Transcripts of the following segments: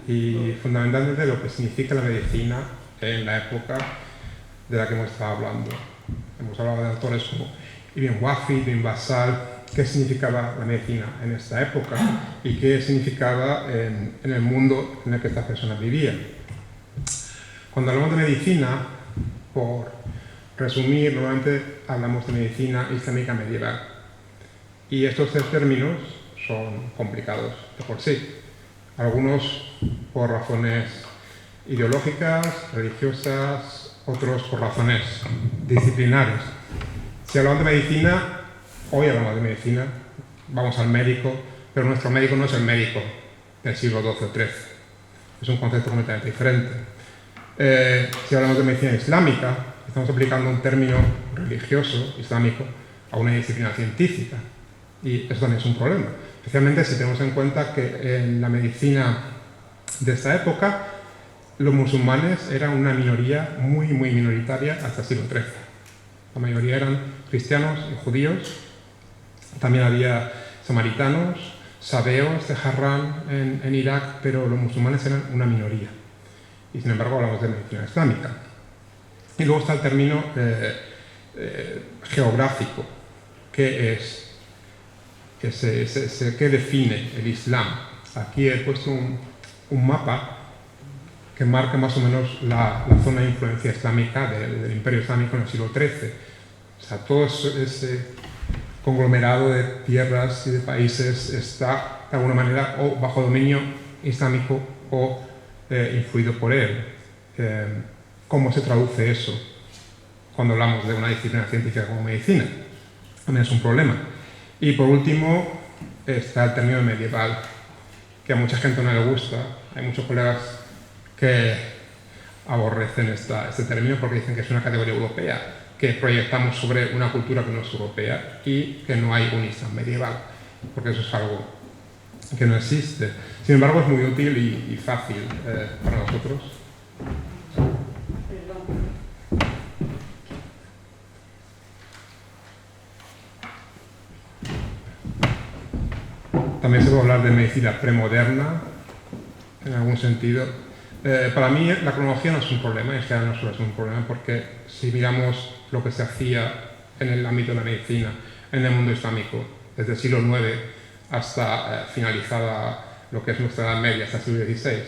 y fundamentalmente lo que significa la medicina en la época de la que hemos estado hablando. Hemos hablado de autores como Ibn Wafid, Ibn Basal, qué significaba la medicina en esta época y qué significaba en el mundo en el que estas personas vivían. Cuando hablamos de medicina, por resumir, normalmente hablamos de medicina islámica medieval. Y estos tres términos son complicados de por sí. Algunos por razones ideológicas, religiosas, otros por razones disciplinarias. Si hablamos de medicina, hoy hablamos de medicina, vamos al médico, pero nuestro médico no es el médico del siglo XII o XIII. Es un concepto completamente diferente. Si hablamos de medicina islámica, estamos aplicando un término religioso, islámico, a una disciplina científica. Y eso también es un problema, especialmente si tenemos en cuenta que en la medicina de esta época los musulmanes eran una minoría muy minoritaria hasta el siglo XIII. La mayoría eran cristianos y judíos. También había samaritanos, sabeos de Harran en Irak, pero los musulmanes eran una minoría. Y sin embargo hablamos de medicina islámica. Y luego está el término geográfico. ¿Qué es? ¿Qué define el Islam? Aquí he puesto un mapa que marca más o menos la zona de influencia islámica del Imperio Islámico en el siglo XIII. O sea, todo ese conglomerado de tierras y de países está de alguna manera o bajo dominio islámico o influido por él. ¿Cómo se traduce eso cuando hablamos de una disciplina científica como medicina? También es un problema. Y por último está el término medieval, que a mucha gente no le gusta. Hay muchos colegas que aborrecen este término porque dicen que es una categoría europea, que proyectamos sobre una cultura que no es europea y que no hay un Islam medieval, porque eso es algo que no existe. Sin embargo, es muy útil y fácil para nosotros. También se puede hablar de medicina premoderna, en algún sentido. Para mí la cronología no es un problema, en general no suele ser un problema, porque si miramos lo que se hacía en el ámbito de la medicina en el mundo islámico, desde el siglo IX hasta finalizada lo que es nuestra Edad Media, hasta el siglo XVI,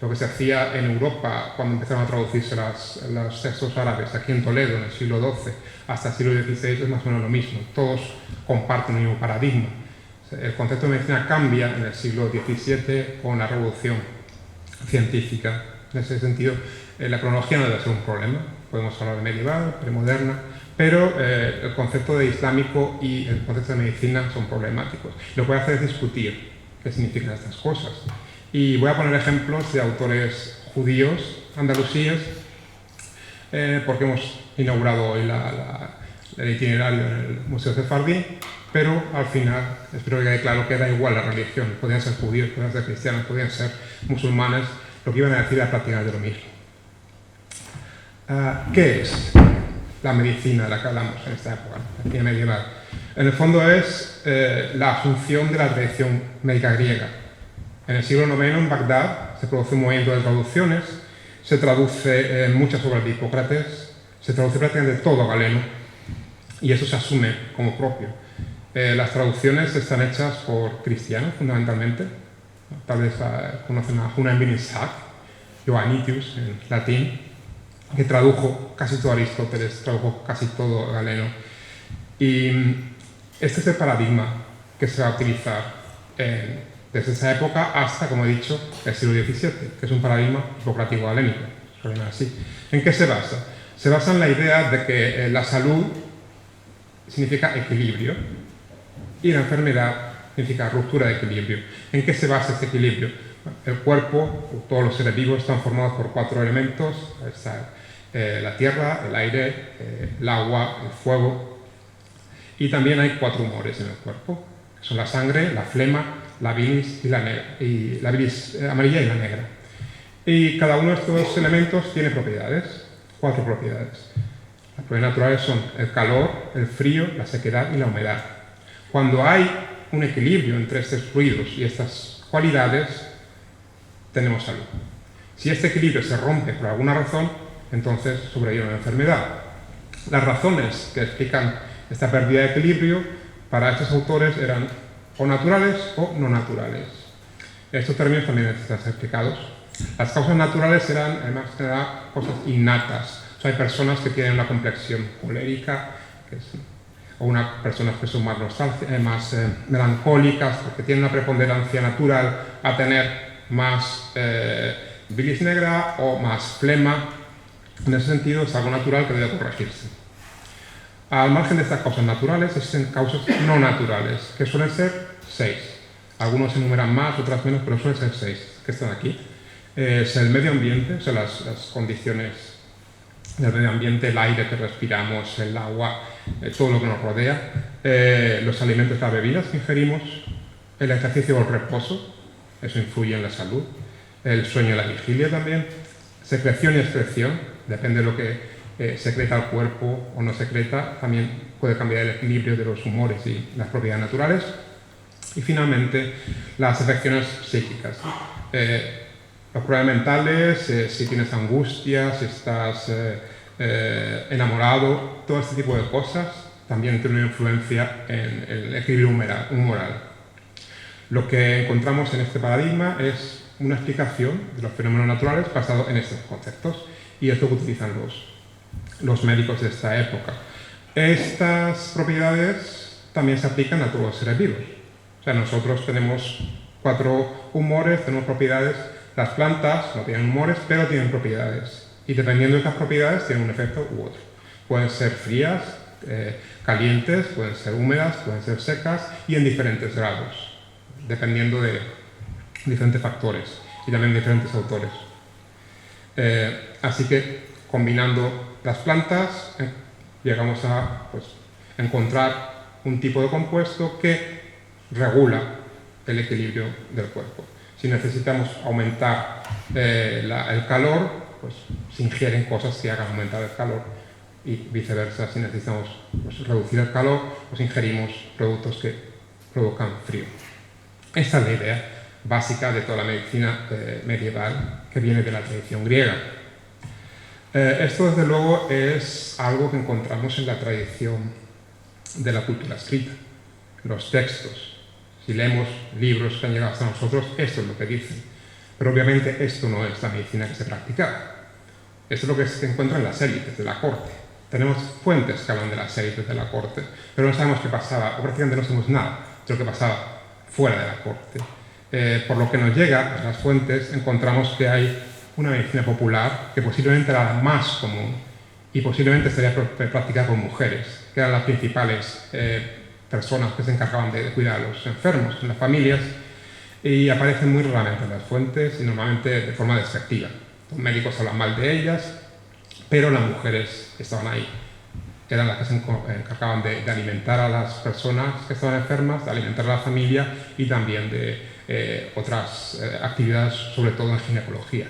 lo que se hacía en Europa cuando empezaron a traducirse los textos árabes, aquí en Toledo en el siglo XII hasta el siglo XVI, es más o menos lo mismo. Todos comparten el mismo paradigma. El concepto de medicina cambia en el siglo XVII con la revolución científica. En ese sentido, la cronología no debe ser un problema. Podemos hablar de medieval, premoderna, pero el concepto de islámico y el concepto de medicina son problemáticos. Lo que voy a hacer es discutir qué significan estas cosas. Y voy a poner ejemplos de autores judíos andalusíes, porque hemos inaugurado hoy el itinerario en el Museo Sefardí, pero al final espero que quede claro que da igual la religión. Podían ser judíos, podían ser cristianos, podían ser musulmanes, lo que iban a decir era prácticamente lo mismo. ¿Qué es la medicina de la que hablamos en esta época, la medicina medieval? En el fondo es la asunción de la tradición médica griega. En el siglo IX, en Bagdad, se produce un movimiento de traducciones, se traduce muchas obras de Hipócrates, se traduce prácticamente todo galeno, y eso se asume como propio. Las traducciones están hechas por cristianos, fundamentalmente. Tal vez conocen a Hunayn bin Ishaq, Ioannitius, en latín, que tradujo casi todo Aristóteles, tradujo casi todo galeno. Y este es el paradigma que se va a utilizar desde esa época hasta, como he dicho, el siglo XVII, que es un paradigma hipocrático galénico. Así. ¿En qué se basa? Se basa en la idea de que la salud significa equilibrio y la enfermedad significa ruptura de equilibrio. ¿En qué se basa este equilibrio? El cuerpo, todos los seres vivos están formados por 4 elementos. Está la tierra, el aire, el agua, el fuego. Y también hay 4 humores en el cuerpo, que son la sangre, la flema, la bilis y la bilis amarilla y la negra. Y cada uno de estos elementos tiene propiedades, 4 propiedades. Las propiedades naturales son el calor, el frío, la sequedad y la humedad. Cuando hay un equilibrio entre estos fluidos y estas cualidades, tenemos salud. Si este equilibrio se rompe por alguna razón, entonces sobreviene una enfermedad. Las razones que explican esta pérdida de equilibrio para estos autores eran o naturales o no naturales. Estos términos también están explicados. Las causas naturales eran, además, cosas innatas. O sea, hay personas que tienen una complexión colérica, o unas personas que son más melancólicas, porque tienen una preponderancia natural a tener más bilis negra o más flema. En ese sentido, es algo natural que debe corregirse. Al margen de estas causas naturales, existen causas no naturales, que suelen ser 6. Algunos se enumeran más, otras menos, pero suelen ser 6, que están aquí. Es el medio ambiente, o sea, las condiciones del medio ambiente, el aire que respiramos, el agua, todo lo que nos rodea, los alimentos, las bebidas que ingerimos, el ejercicio o el reposo, eso influye en la salud, el sueño y la vigilia también, secreción y excreción, depende de lo que secreta el cuerpo o no secreta, también puede cambiar el equilibrio de los humores y las propiedades naturales. Y finalmente, las afecciones psíquicas. Los problemas mentales, si tienes angustia, si estás enamorado, todo este tipo de cosas también tienen una influencia en el equilibrio humoral. Lo que encontramos en este paradigma es una explicación de los fenómenos naturales basado en estos conceptos, y es lo que utilizan los médicos de esta época. Estas propiedades también se aplican a todos los seres vivos. O sea, nosotros tenemos 4 humores, tenemos propiedades. Las plantas no tienen humores, pero tienen propiedades. Y dependiendo de estas propiedades, tienen un efecto u otro. Pueden ser frías, calientes, pueden ser húmedas, pueden ser secas y en diferentes grados, dependiendo de diferentes factores y también diferentes autores. Así que, combinando las plantas, llegamos a encontrar un tipo de compuesto que regula el equilibrio del cuerpo. Si necesitamos aumentar el calor, pues se ingieren cosas que hagan aumentar el calor, y viceversa. Si necesitamos reducir el calor, pues ingerimos productos que provocan frío. Esta es la idea básica de toda la medicina medieval, que viene de la tradición griega. Esto, desde luego, es algo que encontramos en la tradición de la cultura escrita, los textos. Si leemos libros que han llegado hasta nosotros, esto es lo que dicen. Pero obviamente esto no es la medicina que se practicaba. Esto es lo que se encuentra en las élites de la corte. Tenemos fuentes que hablan de las élites de la corte, pero no sabemos qué pasaba, o prácticamente no sabemos nada de lo que pasaba fuera de la corte. Por lo que nos llega a las fuentes, encontramos que hay una medicina popular que posiblemente era la más común y posiblemente estaría practicada por mujeres, que eran las principales personas que se encargaban de cuidar a los enfermos en las familias, y aparecen muy raramente en las fuentes y normalmente de forma despectiva. Los médicos hablan mal de ellas, pero las mujeres estaban ahí. Eran las que se encargaban de alimentar a las personas que estaban enfermas, de alimentar a la familia y también de otras actividades, sobre todo en ginecología.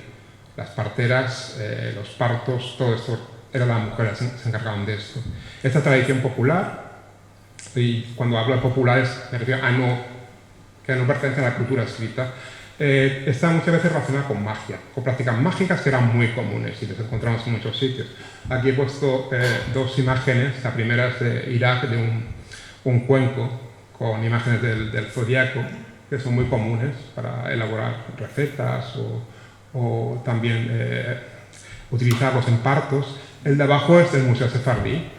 Las parteras, los partos, todo esto, eran las mujeres que se encargaban de esto. Esta tradición popular, y cuando hablo de populares me refiero a que no pertenecen a la cultura escrita, está muchas veces relacionada con magia, con prácticas mágicas que eran muy comunes y las encontramos en muchos sitios. Aquí he puesto 2 imágenes. La primera es de Irak, de un cuenco con imágenes del zodiaco, que son muy comunes para elaborar recetas o también utilizarlos en partos. El de abajo es del Museo Sefardí.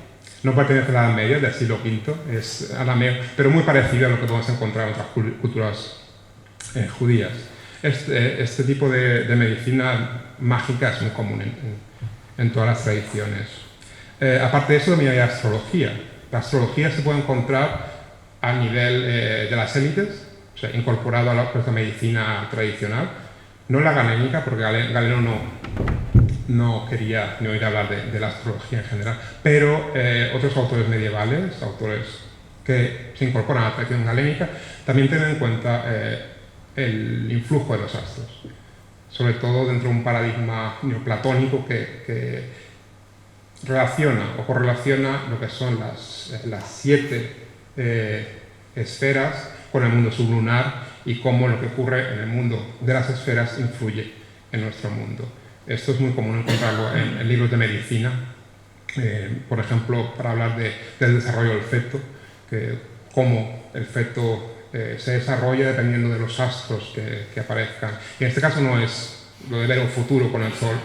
No pertenece a la Edad Media, del siglo V, es arameo, pero muy parecido a lo que podemos encontrar en otras culturas judías. Este tipo de medicina mágica es muy común en todas las tradiciones. Aparte de eso, también hay astrología. La astrología se puede encontrar a nivel de las élites, o sea, incorporado a la medicina tradicional. No la galénica, porque Galeno no quería ni oír hablar de la astrología en general, pero otros autores medievales, autores que se incorporan a la tradición galénica, también tienen en cuenta el influjo de los astros, sobre todo dentro de un paradigma neoplatónico que relaciona o correlaciona lo que son las 7 esferas con el mundo sublunar y cómo lo que ocurre en el mundo de las esferas influye en nuestro mundo. Esto es muy común encontrarlo en libros de medicina, por ejemplo, para hablar del desarrollo del feto, cómo el feto se desarrolla dependiendo de los astros que aparezcan. Y en este caso no es lo de ver un futuro con el Sol,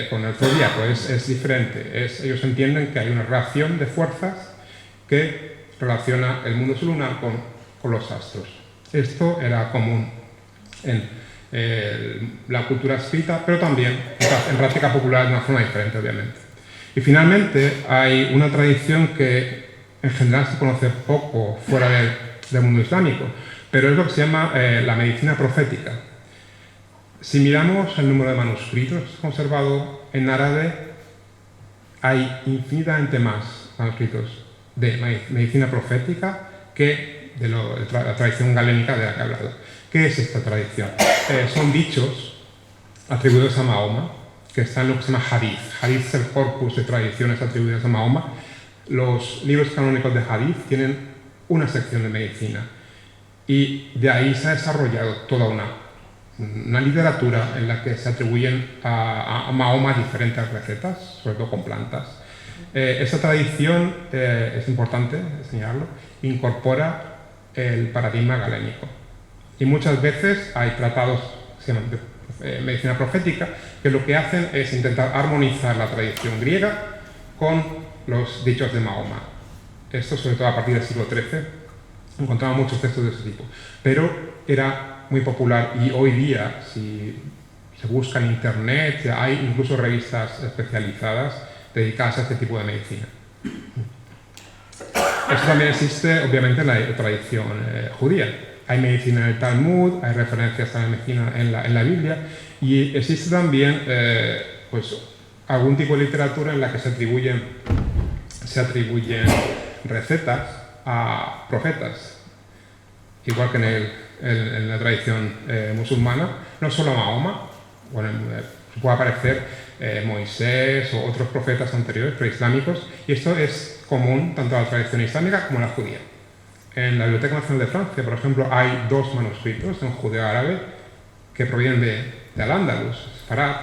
con el zodíaco, es diferente. Ellos entienden que hay una relación de fuerzas que relaciona el mundo lunar con los astros. Esto era común en la cultura escrita, pero también en práctica popular de una forma diferente, obviamente. Y finalmente hay una tradición que en general se conoce poco fuera del mundo islámico, pero es lo que se llama la medicina profética. Si miramos el número de manuscritos conservados en árabe, hay infinitamente más manuscritos de medicina profética que de la tradición galénica de la que he hablado. ¿Qué es esta tradición? Son dichos atribuidos a Mahoma, que están en lo que se llama Hadith. Hadith es el corpus de tradiciones atribuidas a Mahoma. Los libros canónicos de Hadith tienen una sección de medicina y de ahí se ha desarrollado toda una literatura en la que se atribuyen a Mahoma diferentes recetas, sobre todo con plantas. Esta tradición, es importante señalarlo, incorpora el paradigma galénico. Y muchas veces hay tratados que se llaman medicina profética, que lo que hacen es intentar armonizar la tradición griega con los dichos de Mahoma. Esto sobre todo a partir del siglo XIII encontramos muchos textos de ese tipo. Pero era muy popular y hoy día, si se busca en internet, hay incluso revistas especializadas dedicadas a este tipo de medicina. Esto también existe, obviamente, en la tradición judía. Hay medicina en el Talmud, hay referencias a la medicina en la Biblia, y existe también pues, algún tipo de literatura en la que se atribuyen recetas a profetas, igual que en la tradición musulmana, no solo a Mahoma, bueno, puede aparecer Moisés o otros profetas anteriores preislámicos, y esto es común tanto a la tradición islámica como a la judía. En la Biblioteca Nacional de Francia, por ejemplo, hay 2 manuscritos en judeo-árabe que provienen de Al-Ándalus, Farad,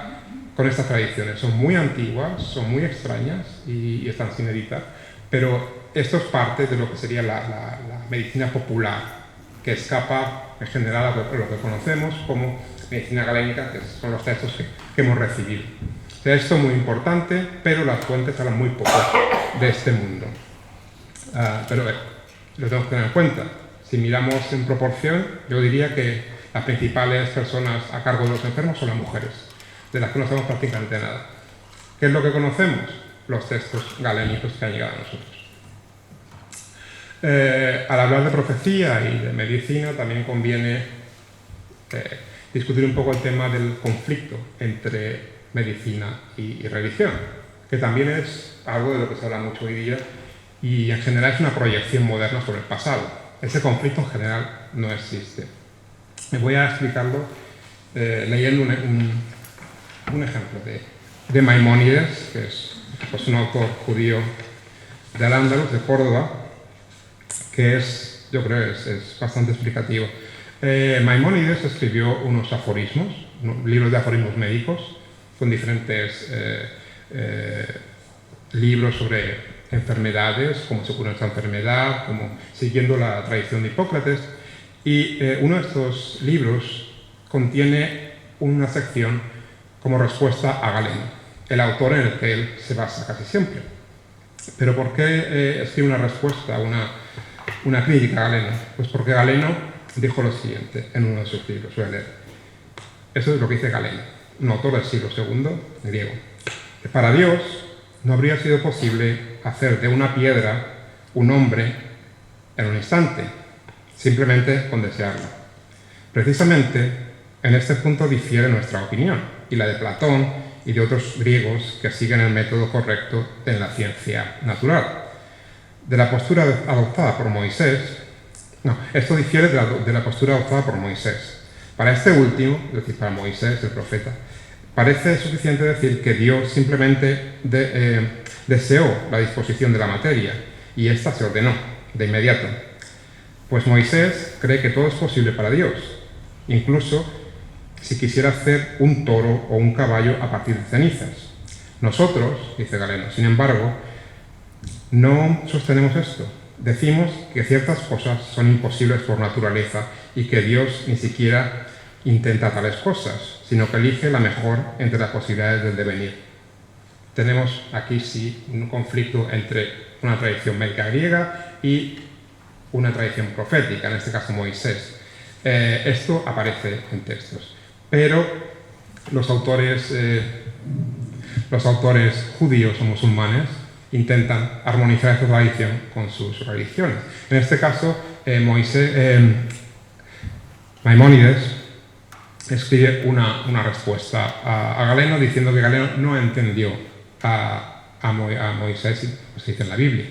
con estas tradiciones. Son muy antiguas, son muy extrañas y están sin editar, pero esto es parte de lo que sería la medicina popular, que escapa en general a lo que conocemos como medicina galénica, que son los textos que hemos recibido. O sea, esto es muy importante, pero las fuentes hablan muy poco de este mundo. Pero lo tenemos que tener en cuenta. Si miramos en proporción, yo diría que las principales personas a cargo de los enfermos son las mujeres, de las que no sabemos prácticamente nada. ¿Qué es lo que conocemos? Los textos galénicos que han llegado a nosotros. Al hablar de profecía y de medicina, también conviene discutir un poco el tema del conflicto entre medicina y religión, que también es algo de lo que se habla mucho hoy día y en general es una proyección moderna sobre el pasado. Ese conflicto en general no existe. Me voy a explicarlo leyendo un ejemplo de Maimónides, que es pues, un autor judío de Al-Ándalus, de Córdoba, que yo creo es bastante explicativo. Maimónides escribió unos aforismos, libros de aforismos médicos, con diferentes libros sobre enfermedades, cómo se cura esta enfermedad, siguiendo la tradición de Hipócrates. Y uno de estos libros contiene una sección como respuesta a Galeno, el autor en el que él se basa casi siempre. Pero ¿por qué escribe una respuesta, una crítica a Galeno? Pues porque Galeno dijo lo siguiente en uno de sus libros, voy a leer. Eso es lo que dice Galeno, un autor del siglo II, griego. Para Dios no habría sido posible hacer de una piedra un hombre en un instante, simplemente con desearlo. Precisamente en este punto difiere nuestra opinión y la de Platón y de otros griegos que siguen el método correcto en la ciencia natural. De la postura adoptada por Moisés, esto difiere de la postura adoptada por Moisés. Para este último, es decir, para Moisés, el profeta, parece suficiente decir que Dios simplemente deseó la disposición de la materia y ésta se ordenó de inmediato. Pues Moisés cree que todo es posible para Dios, incluso si quisiera hacer un toro o un caballo a partir de cenizas. Nosotros, dice Galeno, sin embargo, no sostenemos esto. Decimos que ciertas cosas son imposibles por naturaleza y que Dios ni siquiera intenta tales cosas, sino que elige la mejor entre las posibilidades del devenir. Tenemos aquí sí un conflicto entre una tradición médica griega y una tradición profética, en este caso Moisés. Esto aparece en textos, pero los autores judíos o musulmanes intentan armonizar esta tradición con sus religiones. En este caso, Maimónides escribe una respuesta a Galeno diciendo que Galeno no entendió a Moisés, como se dice en la Biblia.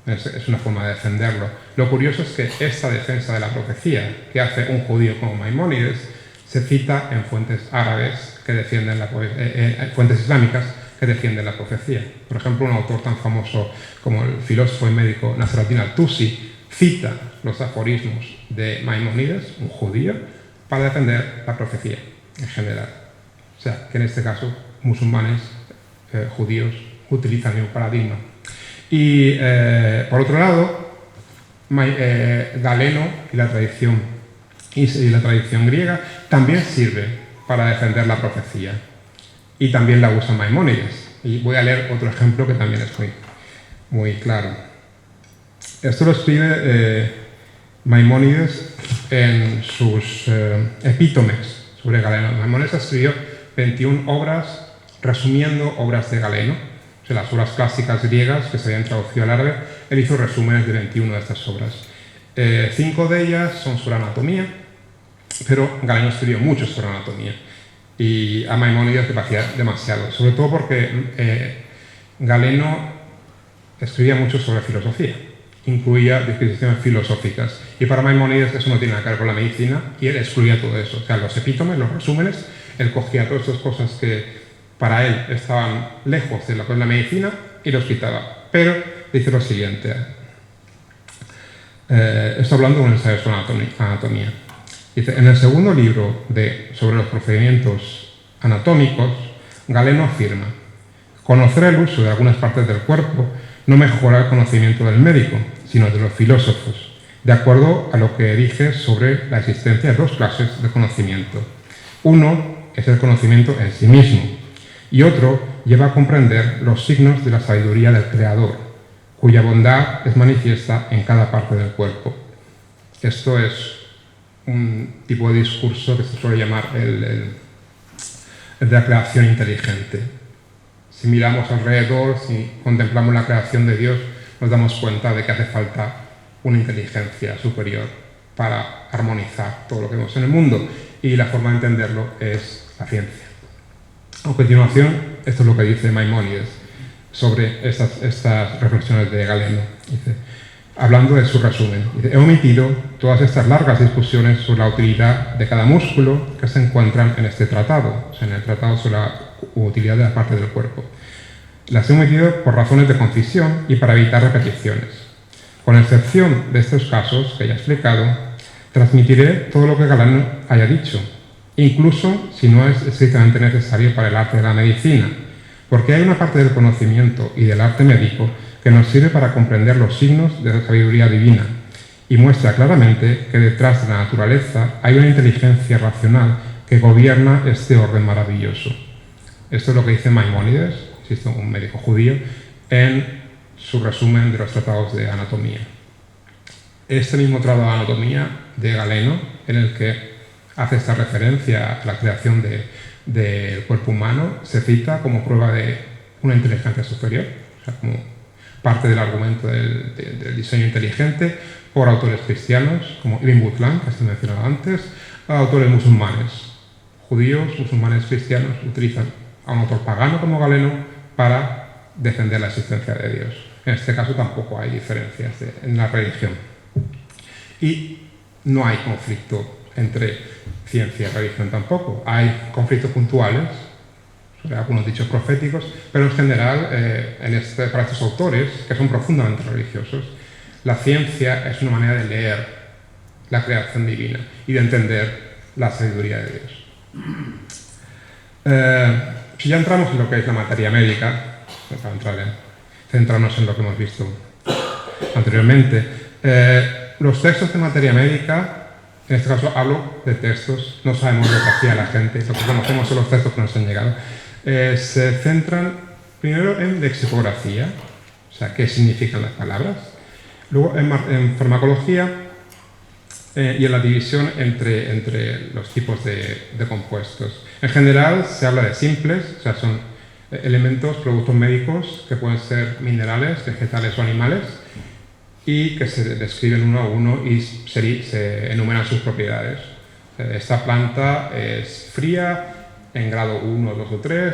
Es una forma de defenderlo. Lo curioso es que esta defensa de la profecía que hace un judío como Maimónides se cita en fuentes árabes que defienden fuentes islámicas que defienden la profecía. Por ejemplo, un autor tan famoso como el filósofo y médico Nasruddin al-Tusi cita los aforismos de Maimónides, un judío, para defender la profecía en general. O sea, que en este caso musulmanes, judíos, utilizan el paradigma. Y por otro lado, Galeno y la tradición griega también sirve para defender la profecía. Y también la usa Maimónides. Y voy a leer otro ejemplo que también es muy claro. Esto lo escribe Maimónides en sus epítomes sobre Galeno. Maimónides escribió 21 obras resumiendo obras de Galeno. O sea, las obras clásicas griegas que se habían traducido al árabe, él hizo resúmenes de 21 de estas obras. 5 de ellas son sobre anatomía, pero Galeno escribió mucho sobre anatomía. Y a Maimónides le parecía demasiado, sobre todo porque Galeno escribía mucho sobre filosofía, incluía disquisiciones filosóficas, y para Maimónides eso no tiene nada que ver con la medicina, y él excluía todo eso. O sea, los epítomes, los resúmenes, él cogía todas estas cosas que para él estaban lejos de lo que es la medicina y los quitaba. Pero dice lo siguiente, estoy hablando de un ensayo sobre anatomía. Dice, en el segundo libro sobre los procedimientos anatómicos, Galeno afirma: conocer el uso de algunas partes del cuerpo no mejora el conocimiento del médico, sino de los filósofos, de acuerdo a lo que dije sobre la existencia de 2 clases de conocimiento. Uno es el conocimiento en sí mismo, y otro lleva a comprender los signos de la sabiduría del Creador, cuya bondad es manifiesta en cada parte del cuerpo. Esto es un tipo de discurso que se suele llamar el de la creación inteligente. Si miramos alrededor, si contemplamos la creación de Dios, nos damos cuenta de que hace falta una inteligencia superior para armonizar todo lo que vemos en el mundo, y la forma de entenderlo es la ciencia. A continuación, esto es lo que dice Maimónides sobre estas reflexiones de Galeno. Dice, hablando de su resumen, dice, he omitido todas estas largas discusiones sobre la utilidad de cada músculo que se encuentran en este tratado, o sea, en el tratado sobre la utilidad de la parte del cuerpo. Las he omitido por razones de concisión y para evitar repeticiones. Con excepción de estos casos que ya he explicado, transmitiré todo lo que Galeno haya dicho, incluso si no es estrictamente necesario para el arte de la medicina, porque hay una parte del conocimiento y del arte médico que nos sirve para comprender los signos de la sabiduría divina y muestra claramente que detrás de la naturaleza hay una inteligencia racional que gobierna este orden maravilloso. Esto es lo que dice Maimónides, insisto, un médico judío, en su resumen de los tratados de anatomía. Este mismo tratado de anatomía de Galeno, en el que hace esta referencia a la creación del cuerpo humano, se cita como prueba de una inteligencia superior, o sea, como parte del argumento del diseño inteligente, por autores cristianos, como Ibn Butlan, que se mencionaba antes, a autores musulmanes. Judíos, musulmanes, cristianos utilizan a un autor pagano como Galeno para defender la existencia de Dios. En este caso tampoco hay diferencias en la religión. Y no hay conflicto entre ciencia y religión tampoco. Hay conflictos puntuales sobre algunos dichos proféticos, pero en general, para estos autores, que son profundamente religiosos, la ciencia es una manera de leer la creación divina y de entender la sabiduría de Dios. Si ya entramos en lo que es la materia médica, para centrarnos en lo que hemos visto anteriormente, los textos de materia médica, en este caso hablo de textos, no sabemos lo que hacía la gente, lo que conocemos son los textos que nos han llegado, se centran primero en lexicografía, o sea, qué significan las palabras, luego en farmacología y en la división entre los tipos de compuestos. En general se habla de simples, o sea, son elementos, productos médicos que pueden ser minerales, vegetales o animales, y que se describen uno a uno y se enumeran sus propiedades. Esta planta es fría, en grado 1, 2 o 3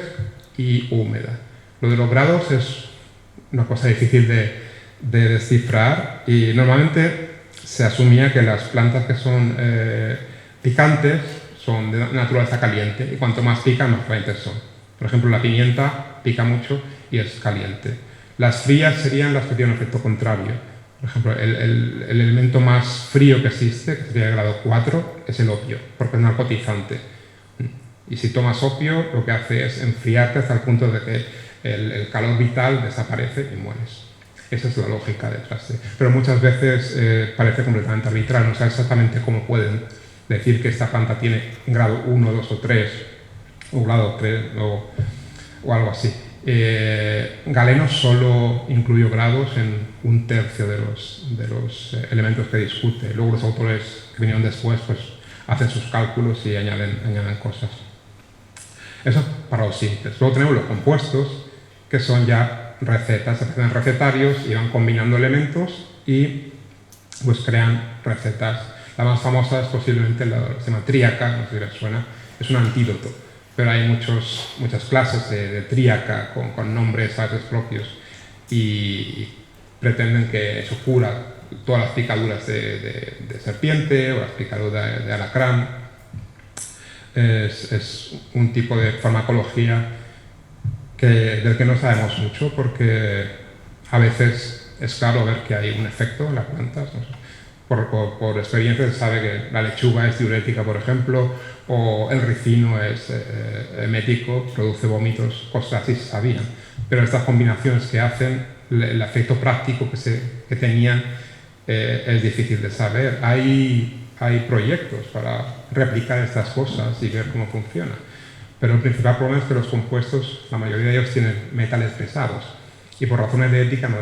y húmeda. Lo de los grados es una cosa difícil de descifrar y normalmente se asumía que las plantas que son picantes son de naturaleza caliente y cuanto más pican, más calientes son. Por ejemplo, la pimienta pica mucho y es caliente. Las frías serían las que tienen un efecto contrario. Por ejemplo, el elemento más frío que existe, que sería el grado 4, es el opio, porque es narcotizante. Y si tomas opio, lo que hace es enfriarte hasta el punto de que el calor vital desaparece y mueres. Esa es la lógica detrás de. Pero muchas veces parece completamente arbitrario, no sé exactamente cómo pueden decir que esta planta tiene grado 1, 2 o 3, o grado 3 o algo así. Galeno solo incluyó grados en 1/3 de los elementos que discute. Luego los autores que vinieron después pues, hacen sus cálculos y añaden cosas. Eso para los simples. Luego tenemos los compuestos, que son ya recetas, se hacen recetarios y van combinando elementos y pues crean recetas. La más famosa es posiblemente la se llama tríaca, no sé si les suena, es un antídoto. Pero hay muchas clases de tríaca con nombres a veces propios y pretenden que eso cura todas las picaduras de serpiente o las picaduras de alacrán. Es un tipo de farmacología del que no sabemos mucho porque a veces es claro ver que hay un efecto en las plantas. No sé. Por experiencia se sabe que la lechuga es diurética, por ejemplo, o el ricino es emético, produce vómitos, cosas así se sabían. Pero estas combinaciones que hacen, el efecto práctico que tenían es difícil de saber. Hay proyectos para replicar estas cosas y ver cómo funciona. Pero el principal problema es que los compuestos, la mayoría de ellos tienen metales pesados. Y por razones de ética no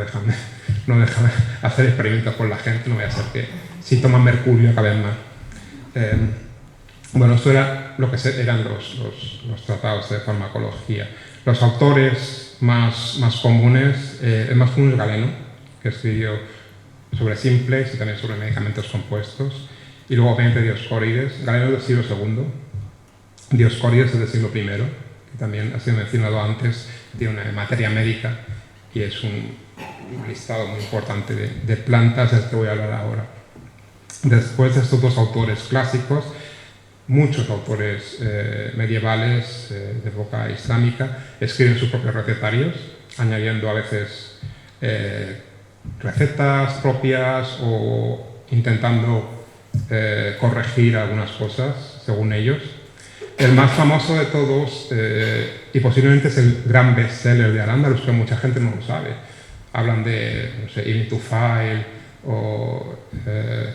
dejan hacer experimentos con la gente, no vaya a ser que si toman mercurio acaben mal. Bueno, esto era lo que eran los tratados de farmacología. Los autores más comunes, el más común es Galeno, que escribió sobre simples y también sobre medicamentos compuestos, y luego obviamente Dioscórides. Galeno es del siglo II, Dioscórides es del siglo I, que también ha sido mencionado antes, tiene una materia médica, y es un listado muy importante de plantas del que voy a hablar ahora. Después de estos dos autores clásicos, muchos autores medievales de época islámica escriben sus propios recetarios, añadiendo a veces recetas propias o intentando corregir algunas cosas según ellos. El más famoso de todos, y posiblemente es el gran bestseller de Al-Ándalus, que mucha gente no lo sabe. Hablan de, no sé, Ibn Tufail o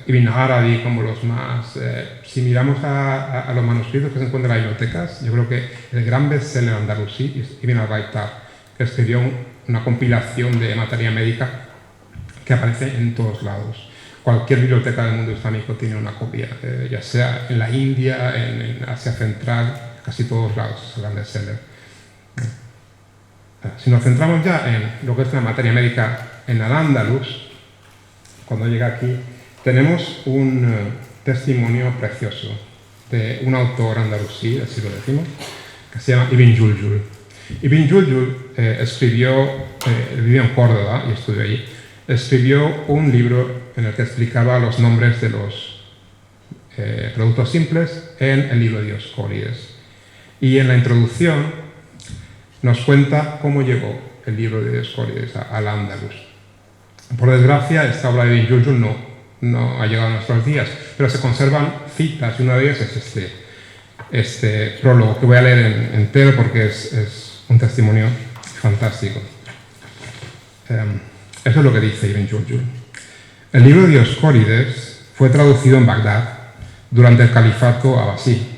Ibn Arabi como los más. Si miramos a los manuscritos que se encuentran en las bibliotecas, yo creo que el gran bestseller andalusí es Ibn al-Baitar, que escribió una compilación de materia médica que aparece en todos lados. Cualquier biblioteca del mundo islámico tiene una copia, ya sea en la India, en Asia Central, casi todos lados es el gran bestseller. Si nos centramos ya en lo que es la materia médica en Al-Ándalus, cuando llega aquí, tenemos un testimonio precioso de un autor andalusí del siglo X, que se llama Ibn Juljul. Ibn Juljul vivió en Córdoba y estudió allí. Escribió un libro en el que explicaba los nombres de los productos simples en el libro de Dioscórides. Y en la introducción nos cuenta cómo llegó el libro de Dioscórides al Ándalus. Por desgracia, esta obra de Ibn Juljul no no ha llegado a nuestros días, pero se conservan citas y una de ellas es este prólogo que voy a leer entero porque es un testimonio fantástico. Eso es lo que dice Ibn Jurjul. El libro de Dioscórides fue traducido en Bagdad durante el califato abasí,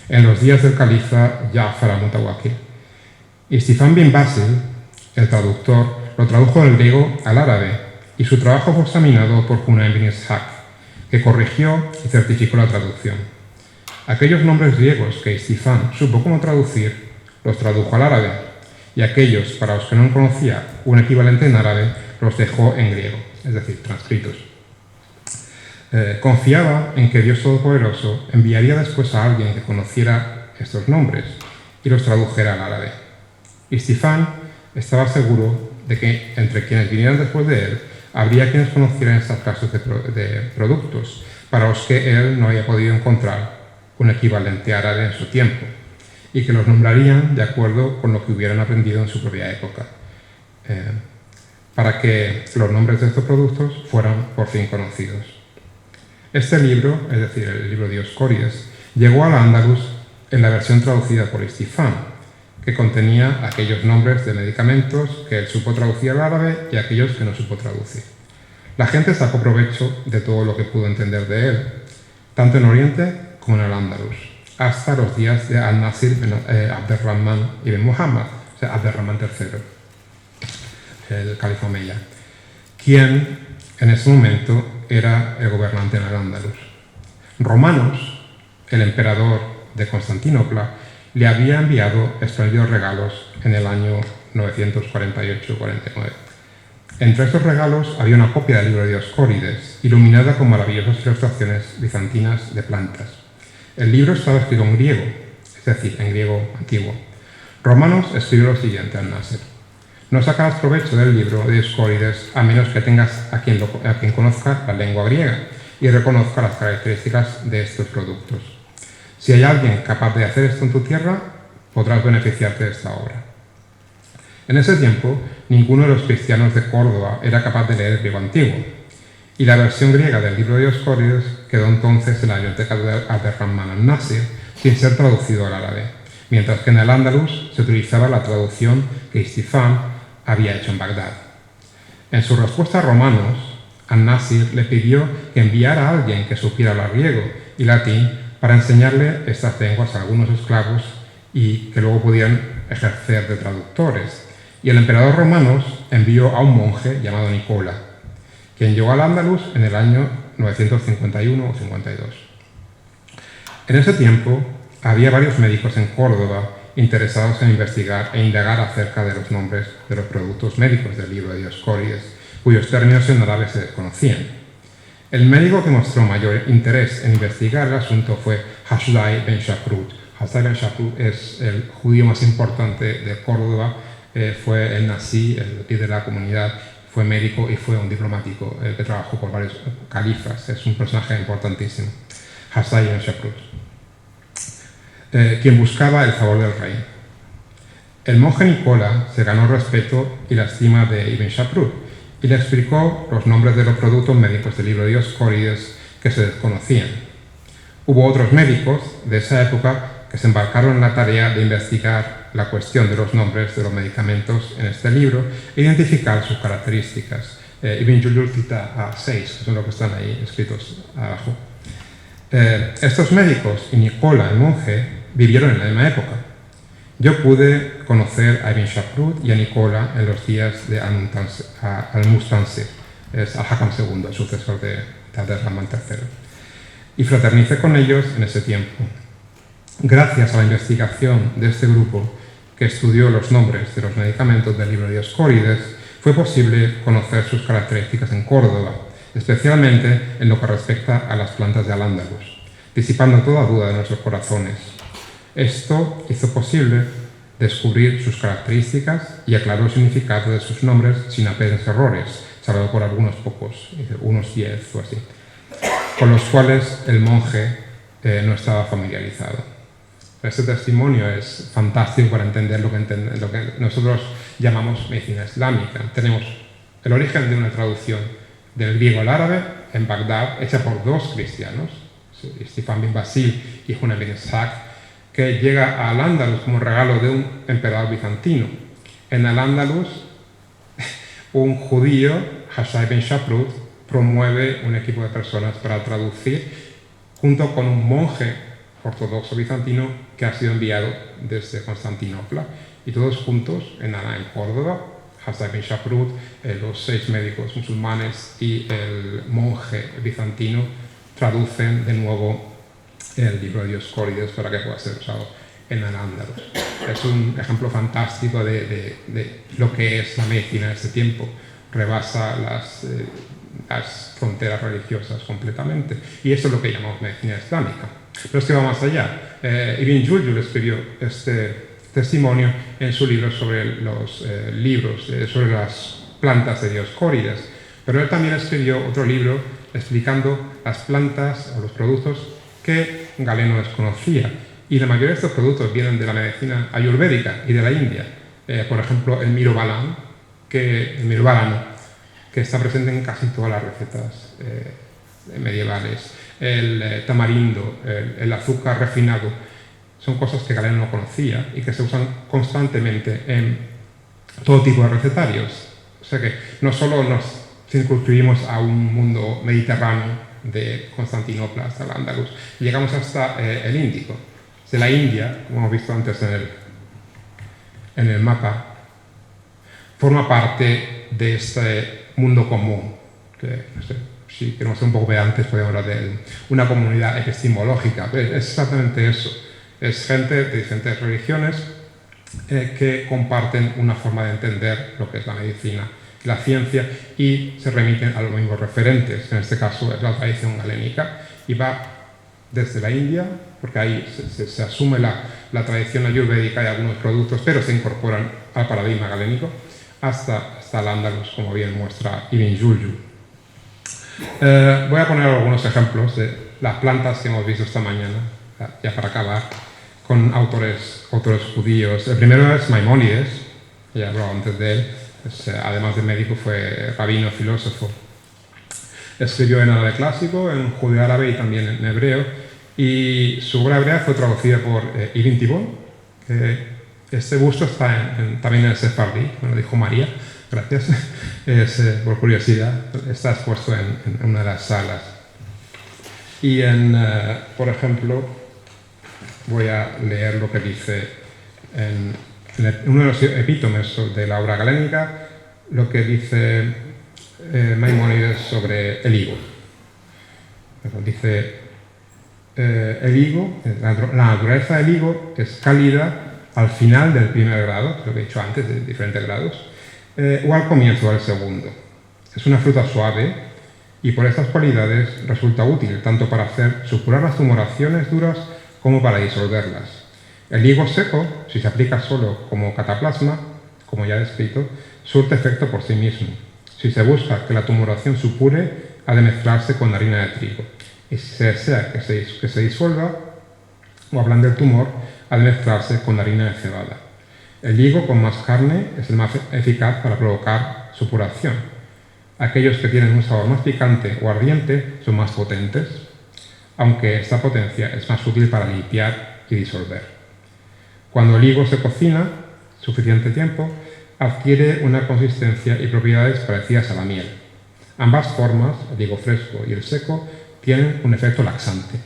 en los días del califa Ja'far al-Mutawakkil. Istifán bin Basil, el traductor, lo tradujo del griego al árabe y su trabajo fue examinado por Hunayn bin Ishaq, que corrigió y certificó la traducción. Aquellos nombres griegos que Istifán supo cómo traducir, los tradujo al árabe, y aquellos para los que no conocía un equivalente en árabe, los dejó en griego, es decir, transcritos. Confiaba en que Dios Todopoderoso enviaría después a alguien que conociera estos nombres y los tradujera al árabe. Istifán estaba seguro de que entre quienes vinieran después de él, habría quienes conocieran estas clases de productos, para los que él no había podido encontrar un equivalente árabe en su tiempo, y que los nombrarían de acuerdo con lo que hubieran aprendido en su propia época, para que los nombres de estos productos fueran por fin conocidos. Este libro, es decir, el libro de Dioscórides, llegó al Andalus en la versión traducida por Istifán, que contenía aquellos nombres de medicamentos que él supo traducir al árabe y aquellos que no supo traducir. La gente sacó provecho de todo lo que pudo entender de él, tanto en Oriente como en el Andalus, hasta los días de Al-Nasir bin Abderrahman ibn Muhammad, o sea, Abderrahman III, el califa omeya, quien en ese momento era el gobernante en el Andalus. Romanos, el emperador de Constantinopla, le había enviado espléndidos regalos en el año 948-49. Entre estos regalos había una copia del libro de Dioscórides, iluminada con maravillosas ilustraciones bizantinas de plantas. El libro estaba escrito en griego, es decir, en griego antiguo. Romanos escribió lo siguiente al Nasser: no sacarás provecho del libro de Dioscórides a menos que tengas a quien conozca la lengua griega y reconozca las características de estos productos. Si hay alguien capaz de hacer esto en tu tierra, podrás beneficiarte de esta obra. En ese tiempo, ninguno de los cristianos de Córdoba era capaz de leer el griego antiguo, y la versión griega del libro de Dioscórides quedó entonces en la biblioteca de Abderrahman al-Nasir sin ser traducido al árabe, mientras que en el Andalus se utilizaba la traducción que Istifán había hecho en Bagdad. En su respuesta a Romanos, al-Nasir le pidió que enviara a alguien que supiera hablar griego y latín para enseñarle estas lenguas a algunos esclavos y que luego pudieran ejercer de traductores. Y el emperador Romanos envió a un monje llamado Nicola, quien llegó al Andalus en el año 951 o 52. En ese tiempo había varios médicos en Córdoba interesados en investigar e indagar acerca de los nombres de los productos médicos del libro de Dioscórides, cuyos términos en árabe se desconocían. El médico que mostró mayor interés en investigar el asunto fue Hasdai ben Shaprut. Hasdai ben Shaprut es el judío más importante de Córdoba, fue el nazí, el líder de la comunidad, fue médico y fue un diplomático que trabajó por varios califas. Es un personaje importantísimo, Hasdai ben Shaprut, quien buscaba el favor del rey. El monje Nicola se ganó el respeto y la estima de Ibn Shaprut y le explicó los nombres de los productos médicos del libro de Dioscórides que se desconocían. Hubo otros médicos de esa época que se embarcaron en la tarea de investigar la cuestión de los nombres de los medicamentos en este libro e identificar sus características. Ibn Jurjul cita a 6, que son los que están ahí escritos abajo. Estos médicos y Nicola, el monje, vivieron en la misma época. Yo pude conocer a Ibn Shaprut y a Nicola en los días de Al-Mustansir, es Al-Hakam II, el sucesor de Abderrahman III, y fraternicé con ellos en ese tiempo. Gracias a la investigación de este grupo que estudió los nombres de los medicamentos del libro de Dioscórides, fue posible conocer sus características en Córdoba, especialmente en lo que respecta a las plantas de Al-Ándalus, disipando toda duda de nuestros corazones. Esto hizo posible descubrir sus características y aclaró el significado de sus nombres sin apenas errores, salvo por algunos pocos, unos 10 o así, con los cuales el monje no estaba familiarizado. Este testimonio es fantástico para entender lo que nosotros llamamos medicina islámica. Tenemos el origen de una traducción del griego al árabe en Bagdad hecha por dos cristianos, Stefan bin Basil y Hunayn bin Ishaq, que llega al Andalus como regalo de un emperador bizantino. En el Andalus, un judío, Hassan bin Shaprut, promueve un equipo de personas para traducir, junto con un monje ortodoxo bizantino que ha sido enviado desde Constantinopla. Y todos juntos, en Córdoba, Hassan bin Shaprut, los 6 médicos musulmanes y el monje bizantino traducen de nuevo el libro de Dioscórides para que pueda ser usado en el Andalus. Es un ejemplo fantástico de lo que es la medicina en este tiempo. Rebasa las fronteras religiosas completamente. Y eso es lo que llamamos medicina islámica. Pero es que va más allá. Ibn Juljul escribió este testimonio en su libro sobre los sobre las plantas de Dioscórides. Pero él también escribió otro libro explicando las plantas o los productos que Galeno desconocía. Y la mayoría de estos productos vienen de la medicina ayurvédica y de la India. Por ejemplo, el mirobalano, que está presente en casi todas las recetas medievales. El tamarindo, el azúcar refinado, son cosas que Galeno no conocía y que se usan constantemente en todo tipo de recetarios. O sea que no solo nos circunscribimos a un mundo mediterráneo de Constantinopla hasta el Andalus, llegamos hasta el Índico. De la India, como hemos visto antes en el mapa, forma parte de este mundo común, que no sé, si queremos ser un poco pedantes podemos hablar de una comunidad epistemológica. Es exactamente eso. Es gente de diferentes religiones que comparten una forma de entender lo que es la medicina, la ciencia, y se remiten a los mismos referentes. En este caso es la tradición galénica y va desde la India, porque ahí se asume la tradición ayurvédica y algunos productos, pero se incorporan al paradigma galénico, hasta el Andalus, como bien muestra Ibn Juljul. Voy a poner algunos ejemplos de las plantas que hemos visto esta mañana, ya para acabar, con autores judíos. El primero es Maimónides, ya he hablado antes de él, además de médico fue rabino, filósofo. Escribió en árabe clásico, en judeo-árabe y también en hebreo, y su obra hebrea fue traducida por Ibn Tibón. Este busto está también en el Sefardí, me lo dijo María, gracias, por curiosidad, está expuesto en una de las salas. Y por ejemplo, voy a leer lo que dice en uno de los epítomes de la obra galénica, lo que dice Maimónides sobre el higo. Dice, el higo, la naturaleza del higo es cálida al final del primer grado, lo que he dicho antes, de diferentes grados, o al comienzo del segundo. Es una fruta suave y por estas cualidades resulta útil tanto para supurar las tumoraciones duras como para disolverlas. El higo seco, si se aplica solo como cataplasma, como ya he descrito, surte efecto por sí mismo. Si se busca que la tumoración supure, ha de mezclarse con harina de trigo. Y si se desea que se disuelva o ablande el tumor, ha de mezclarse con harina de cebada. El higo con más carne es el más eficaz para provocar supuración. Aquellos que tienen un sabor más picante o ardiente son más potentes, aunque esta potencia es más útil para limpiar y disolver. Cuando el higo se cocina suficiente tiempo, adquiere una consistencia y propiedades parecidas a la miel. Ambas formas, el higo fresco y el seco, tienen un efecto laxante.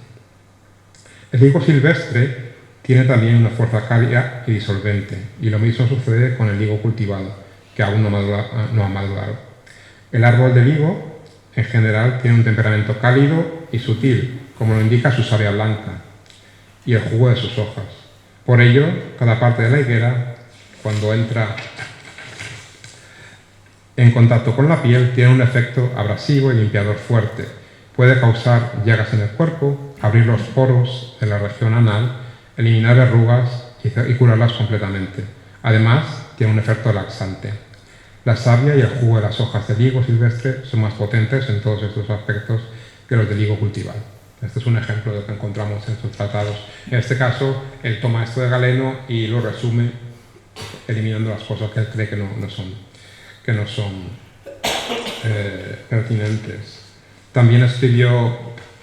El higo silvestre tiene también una fuerza cálida y disolvente, y lo mismo sucede con el higo cultivado, que aún no ha madurado. El árbol del higo, en general, tiene un temperamento cálido y sutil, como lo indica su savia blanca y el jugo de sus hojas. Por ello, cada parte de la higuera, cuando entra en contacto con la piel, tiene un efecto abrasivo y limpiador fuerte. Puede causar llagas en el cuerpo, abrir los poros de la región anal, eliminar verrugas y curarlas completamente. Además, tiene un efecto laxante. La savia y el jugo de las hojas del higo silvestre son más potentes en todos estos aspectos que los del higo cultivado. Este es un ejemplo de lo que encontramos en estos tratados. En este caso, él toma esto de Galeno y lo resume eliminando las cosas que él cree que no son pertinentes. También escribió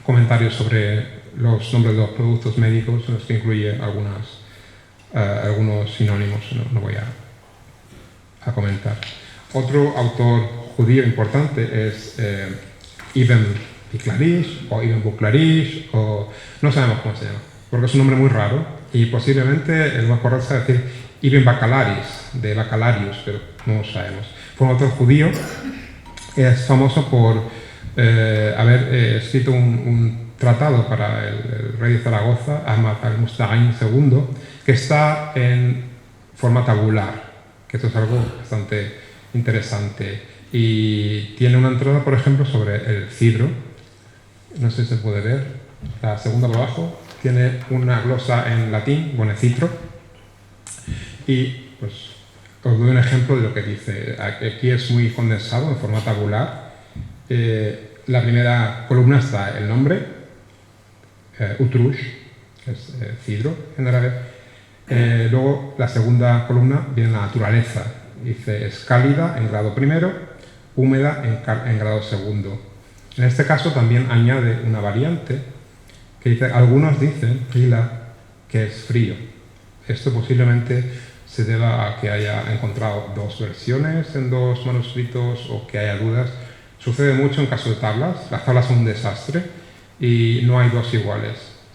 comentarios sobre los nombres de los productos médicos, en los que incluye algunos sinónimos, no voy a comentar. Otro autor judío importante es Ibn Biclarish o Ibn Buklarish, o no sabemos cómo se llama, porque es un nombre muy raro y posiblemente el más correcto sea decir Ibn Bacalaris, de Bacalarius, pero no lo sabemos. Fue un autor judío, es famoso por haber escrito un tratado para el rey de Zaragoza, Ahmad al-Musta'in II, que está en forma tabular, que esto es algo bastante interesante. Y tiene una entrada, por ejemplo, sobre el cidro. No sé si se puede ver. La segunda por abajo tiene una glosa en latín, pone citro. Y pues os doy un ejemplo de lo que dice. Aquí es muy condensado, en forma tabular. La primera columna está el nombre, utrush, que es cidro en árabe. Luego la segunda columna viene la naturaleza. Dice, es cálida en grado primero, húmeda en grado segundo. En este caso también añade una variante que dice, algunos dicen, que es frío. Esto posiblemente se deba a que haya encontrado dos versiones en dos manuscritos o que haya dudas. Sucede mucho en caso de tablas. Las tablas son un desastre y no hay dos iguales.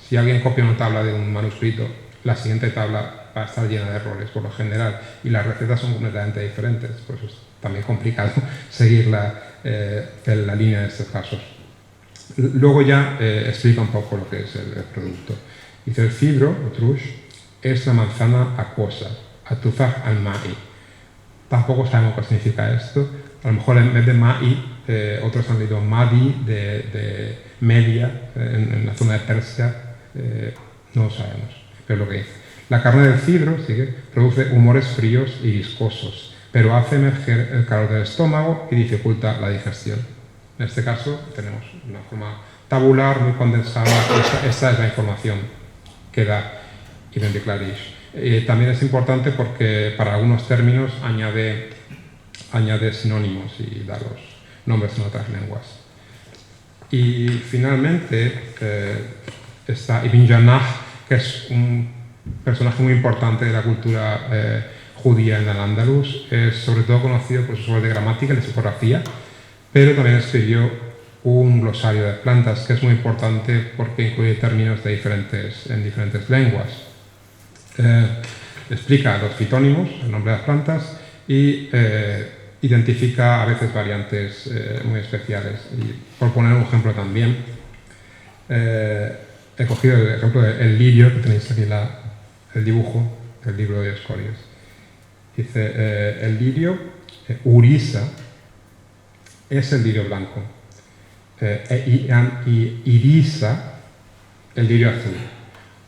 Si alguien copia una tabla de un manuscrito, la siguiente tabla va a estar llena de errores por lo general y las recetas son completamente diferentes, por eso es también complicado seguir la línea de estos casos. Luego ya explica un poco lo que es el producto. Dice, el cidro, o trush, es la manzana acuosa, atufaj al-ma'i. Tampoco sabemos qué significa esto. A lo mejor en vez de ma'i, otros han leído madi, de Media, en la zona de Persia, no lo sabemos, pero lo que dice. La carne del cidro, sigue, produce humores fríos y viscosos, pero hace emerger el calor del estómago y dificulta la digestión. En este caso tenemos una forma tabular, muy condensada. Esta es la información que da Ibn Biclarish. También es importante porque para algunos términos añade sinónimos y da los nombres en otras lenguas. Y finalmente está Ibn Jannah, que es un personaje muy importante de la cultura judía en Al-Ándalus. Es sobre todo conocido por sus obras de gramática y lexicografía, pero también escribió un glosario de plantas que es muy importante porque incluye términos en diferentes lenguas. Explica los fitónimos, el nombre de las plantas, y identifica a veces variantes muy especiales. Y por poner un ejemplo también, he cogido el ejemplo del lirio, que tenéis aquí el dibujo del libro de Dioscórides. Dice, el lirio, urisa, es el lirio blanco, y irisa, el lirio azul.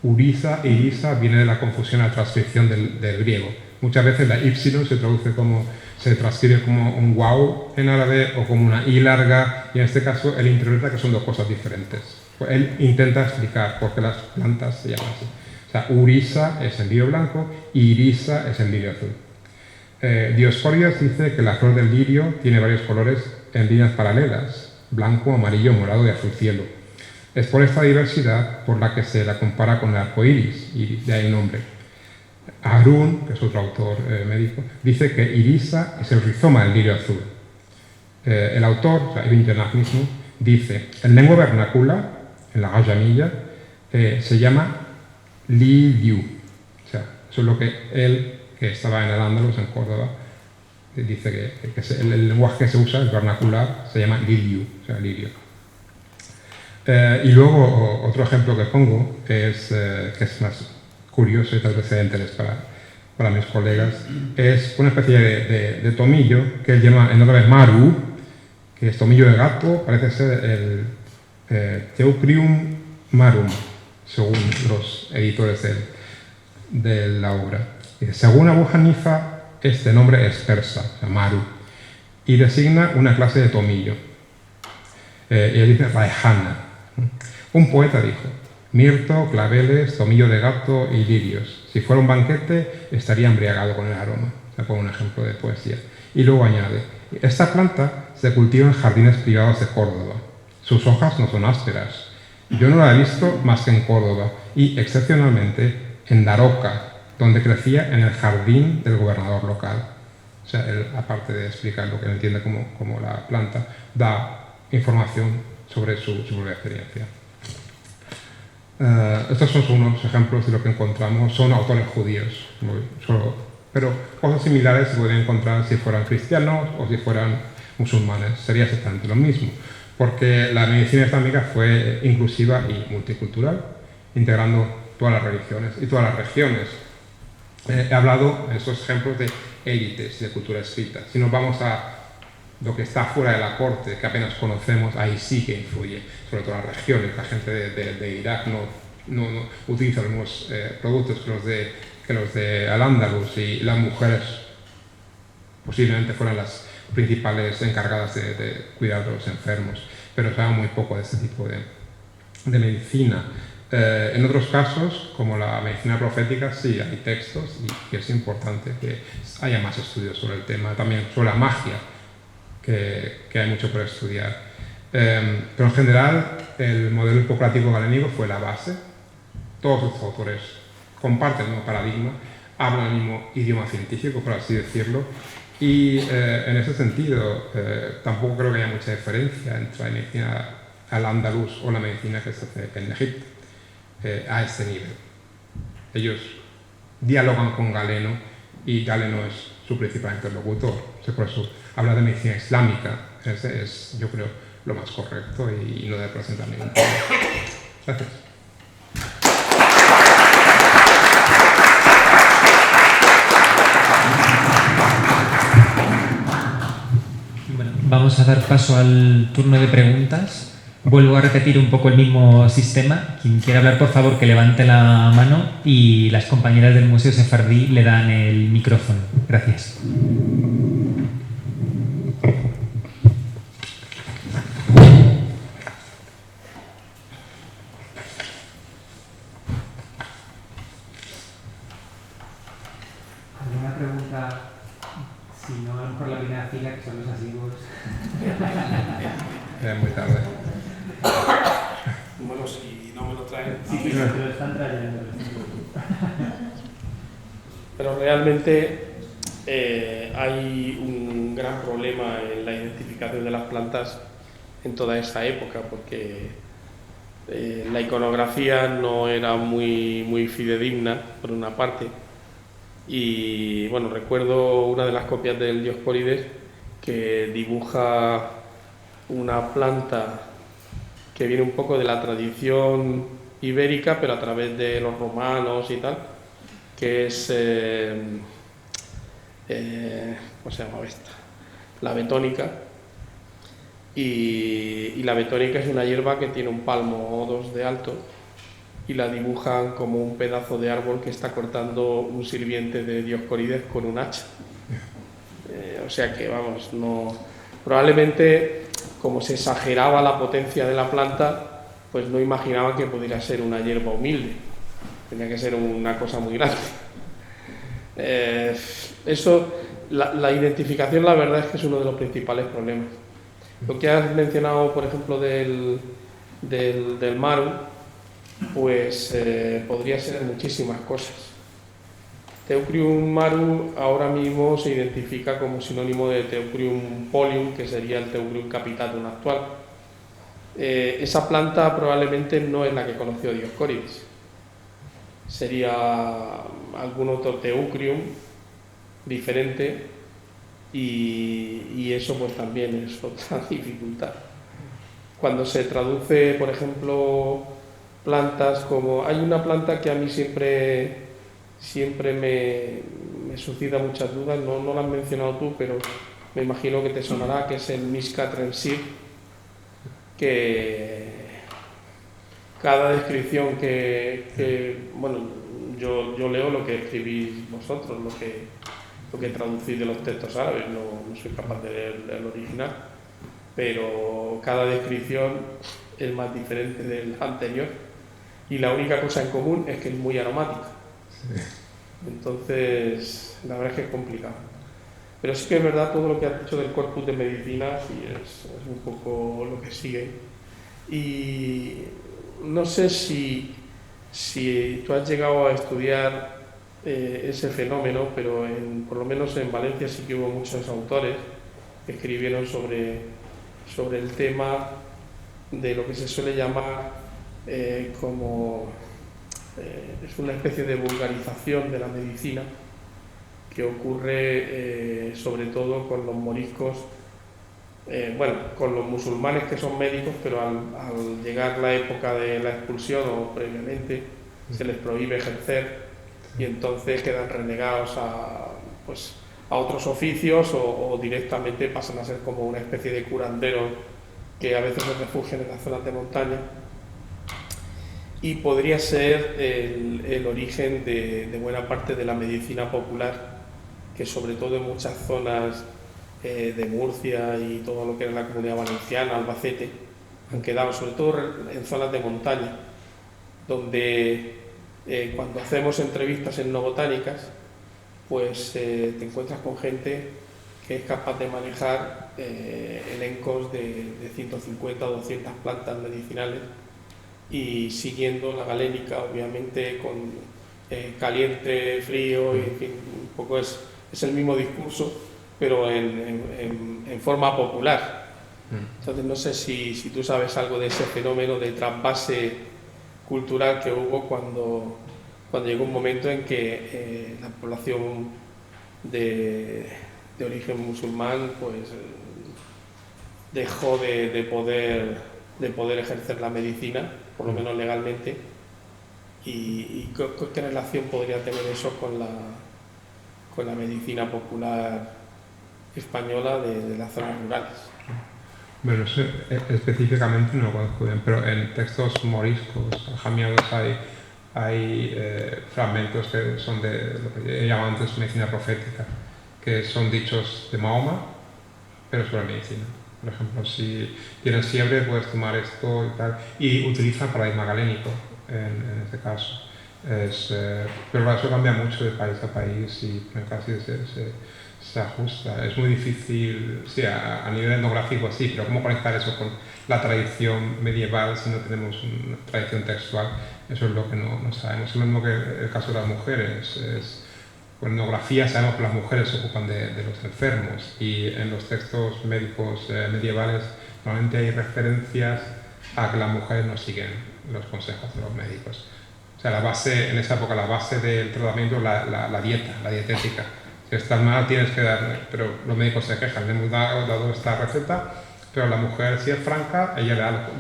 Urisa e irisa viene de la confusión a la transcripción del griego. Muchas veces la y se transcribe como un wow en árabe o como una i larga, y en este caso él interpreta que son dos cosas diferentes. Pues él intenta explicar por qué las plantas se llaman así. O sea, urisa es el lirio blanco y irisa es el lirio azul. Dioscórides dice que la flor del lirio tiene varios colores en líneas paralelas, blanco, amarillo, morado y azul cielo. Es por esta diversidad por la que se la compara con el arco iris, y de ahí el nombre. Harun, que es otro autor médico, dice que irisa es el rizoma del lirio azul. El autor, o sea, Ibn Jannah mismo, dice, en lengua vernácula, en la Ajamilla, se llama liliu. O sea, eso es lo que él, que estaba en Al-Ándalus, en Córdoba, dice que el lenguaje que se usa, el vernacular, se llama liliu, o sea, lirio. Y luego otro ejemplo que pongo es, que es más curioso y tal vez sea de interés para mis colegas, es una especie de tomillo que él llama en árabe maru, que es tomillo de gato, parece ser el Teucrium marum, según los editores de la obra. Según Abu Hanifa, este nombre es persa, o sea, maru, y designa una clase de tomillo. Y él dice raihana. Un poeta dijo, mirto, claveles, tomillo de gato y lirios. Si fuera un banquete, estaría embriagado con el aroma. O sea, pongo un ejemplo de poesía. Y luego añade, esta planta se cultiva en jardines privados de Córdoba. Sus hojas no son ásperas. Yo no la he visto más que en Córdoba y, excepcionalmente, en Daroca, donde crecía en el jardín del gobernador local. O sea, él, aparte de explicar lo que él entiende como la planta, da información sobre su propia experiencia. Estos son unos ejemplos de lo que encontramos. Son autores judíos, pero cosas similares se podrían encontrar si fueran cristianos o si fueran musulmanes. Sería exactamente lo mismo, porque la medicina islámica fue inclusiva y multicultural, integrando todas las religiones y todas las regiones. He hablado en estos ejemplos de élites de cultura escrita. Si nos vamos a lo que está fuera de la corte, que apenas conocemos, ahí sí que influye, sobre todo las regiones. La gente de Irak no utiliza los mismos productos que los de Al-Ándalus, y las mujeres posiblemente fueran las principales encargadas de cuidar de los enfermos, pero se habla muy poco de este tipo de medicina. En otros casos, como la medicina profética, sí hay textos y es importante que haya más estudios sobre el tema, también sobre la magia, que hay mucho por estudiar. Pero en general, el modelo hipocrático galénico fue la base. Todos los autores comparten el mismo paradigma, hablan el mismo idioma científico, por así decirlo, y en ese sentido tampoco creo que haya mucha diferencia entre la medicina al-Ándalus o la medicina que se hace en Egipto a este nivel. Ellos dialogan con Galeno y Galeno es su principal interlocutor. Por eso hablar de medicina islámica es, yo creo, lo más correcto y no debe presentar ningún problema. Gracias. Bueno, vamos a dar paso al turno de preguntas. Vuelvo a repetir un poco el mismo sistema. Quien quiera hablar, por favor, que levante la mano y las compañeras del Museo Sefardí le dan el micrófono. Gracias. ¿Alguna pregunta? Si no, a lo mejor la primera fila, que son los asiduos. Es muy tarde. Bueno, si no me lo traen. Sí, te lo están trayendo. Pero realmente hay un gran problema en la identificación de las plantas en toda esa época, porque la iconografía no era muy fidedigna, por una parte. Y bueno, recuerdo una de las copias del Dioscórides que dibuja una planta que viene un poco de la tradición ibérica, pero a través de los romanos y tal, que es, ¿cómo se llama esta? La betónica. Y la betónica es una hierba que tiene un palmo o dos de alto, y la dibujan como un pedazo de árbol que está cortando un sirviente de Dioscórides con un hacha. O sea que, vamos, no... Probablemente, como se exageraba la potencia de la planta, pues no imaginaban que pudiera ser una hierba humilde. Tenía que ser una cosa muy grande. La identificación, la verdad es que es uno de los principales problemas. Lo que has mencionado, por ejemplo, del maru, pues podría ser muchísimas cosas. Teucrium maru ahora mismo se identifica como sinónimo de Teucrium polium, que sería el Teucrium capitatum actual. Esa planta probablemente no es la que conoció Dioscórides. Sería algún otro Teucrium diferente, y eso pues también es otra dificultad. Cuando se traduce, por ejemplo, plantas como... Hay una planta que a mí siempre me suscita muchas dudas, no la has mencionado tú, pero me imagino que te sonará, que es el Misca trensil, que cada descripción bueno, yo leo lo que escribís vosotros, lo que traducís de los textos árabes, no soy capaz de leer el original, pero cada descripción es más diferente del anterior, y la única cosa en común es que es muy aromática. Sí. Entonces, la verdad es que es complicado. Pero sí que es verdad todo lo que has dicho del corpus de medicina, sí es un poco lo que sigue. Y no sé si tú has llegado a estudiar ese fenómeno, pero por lo menos en Valencia sí que hubo muchos autores que escribieron sobre el tema de lo que se suele llamar es una especie de vulgarización de la medicina que ocurre sobre todo con los moriscos, con los musulmanes que son médicos, pero al llegar la época de la expulsión o previamente se les prohíbe ejercer y entonces quedan renegados a otros oficios o directamente pasan a ser como una especie de curanderos que a veces se refugian en las zonas de montaña. Y podría ser el origen de buena parte de la medicina popular, que sobre todo en muchas zonas de Murcia y todo lo que era la Comunidad Valenciana, Albacete, han quedado, sobre todo en zonas de montaña, donde cuando hacemos entrevistas etnobotánicas, pues te encuentras con gente que es capaz de manejar elencos de 150 o 200 plantas medicinales y siguiendo la galénica, obviamente, con caliente, frío, y en fin, un poco es el mismo discurso, pero en forma popular. Entonces no sé si tú sabes algo de ese fenómeno de trasvase cultural que hubo cuando llegó un momento en que la población de origen musulmán pues dejó de poder ejercer la medicina, por lo menos legalmente, y ¿qué relación podría tener eso con la medicina popular española de las zonas rurales? Bueno, eso específicamente no lo conozco bien, pero en textos moriscos, aljamiados, hay fragmentos que son de lo que llaman antes medicina profética, que son dichos de Mahoma, pero sobre medicina. Por ejemplo, si tienes fiebre puedes tomar esto y tal, y utiliza el paradigma galénico en este caso. Pero eso cambia mucho de país a país y casi se ajusta. Es muy difícil, sí, a nivel etnográfico sí, pero ¿cómo conectar eso con la tradición medieval si no tenemos una tradición textual? Eso es lo que no sabemos. Es lo mismo que el caso de las mujeres. Con etnografía sabemos que las mujeres se ocupan de los enfermos y en los textos médicos medievales normalmente hay referencias a que las mujeres no siguen los consejos de los médicos. O sea, en esa época la base del tratamiento es la dieta, la dietética. Si estás mal tienes que dar, pero los médicos se quejan, le hemos dado esta receta, pero la mujer, si es franca, ella le da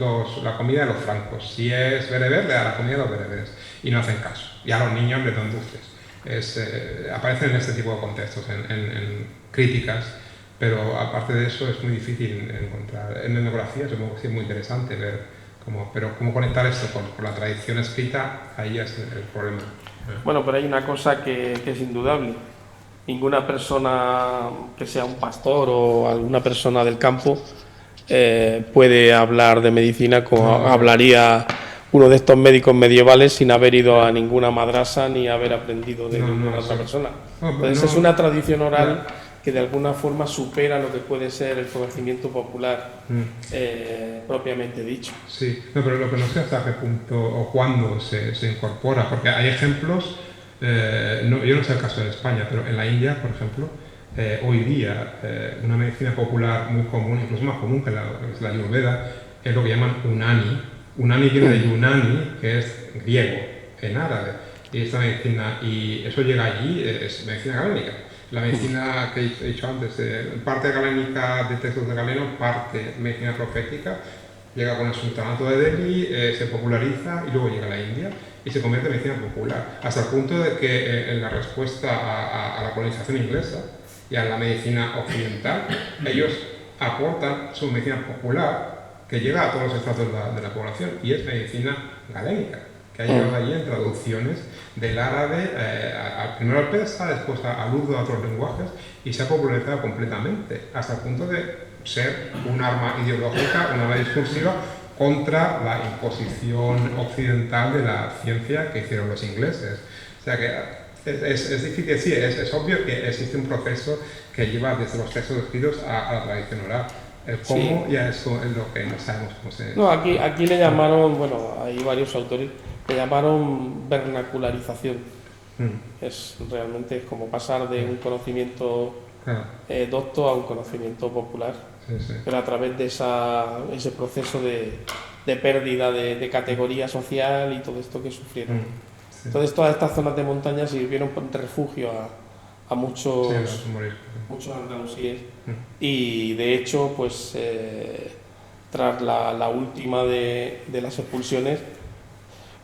la comida de los francos. Si es bereber, le da la comida de los bereberes. Y no hacen caso. Y a los niños les dan dulces. Aparecen en este tipo de contextos, en críticas, pero aparte de eso es muy difícil encontrar. En etnografía es muy interesante ver cómo conectar esto con la tradición escrita, ahí es el problema. Bueno, pero hay una cosa que es indudable. Ninguna persona que sea un pastor o alguna persona del campo puede hablar de medicina como hablaría uno de estos médicos medievales sin haber ido a ninguna madrasa ni haber aprendido de ninguna otra persona. Entonces es una tradición oral que de alguna forma supera lo que puede ser el conocimiento popular propiamente dicho. Sí, pero lo que no sé hasta qué punto o cuándo se incorpora, porque hay ejemplos, yo no sé el caso de España, pero en la India, por ejemplo, hoy día una medicina popular muy común, incluso más común que la Ayurveda, es lo que llaman Unani. Unani viene de Yunani, que es griego, en árabe, y esta medicina, y eso llega allí, es medicina galénica. La medicina que he dicho antes, parte galénica de textos de Galeno, parte medicina profética, llega con el sultanato de Delhi, se populariza y luego llega a la India y se convierte en medicina popular, hasta el punto de que en la respuesta a la colonización inglesa y a la medicina occidental, ellos aportan su medicina popular que llega a todos los estratos de la población y es medicina galénica, que ha llegado allí en traducciones del árabe, primero al persa, después al urdu, a otros lenguajes, y se ha popularizado completamente, hasta el punto de ser un arma ideológica, un arma discursiva contra la imposición occidental de la ciencia que hicieron los ingleses. O sea que es difícil, sí, es obvio que existe un proceso que lleva desde los textos escritos a la tradición oral, El cómo Sí. ya es lo que no sabemos cómo se... No, aquí le llamaron, bueno, hay varios autores, le llamaron vernacularización. Realmente es como pasar de un conocimiento Claro, docto a un conocimiento popular, sí, sí. pero a través de ese proceso de pérdida de categoría social y todo esto que sufrieron. Sí. Entonces todas estas zonas de montaña sirvieron de refugio a muchos, Sí, los morir. muchos andalusíes y de hecho pues tras la última de las expulsiones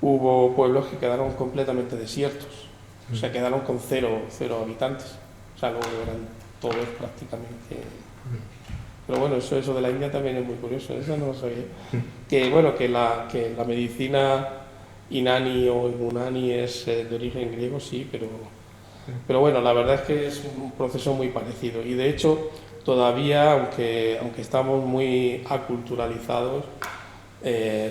hubo pueblos que quedaron completamente desiertos, o sea quedaron con cero habitantes, o sea luego eran todos prácticamente. Pero bueno, eso de la India también es muy curioso, eso no lo sabía. Que bueno, que la medicina Inani o Unani es de origen griego, sí, pero bueno, la verdad es que es un proceso muy parecido. Y de hecho, todavía, aunque estamos muy aculturalizados,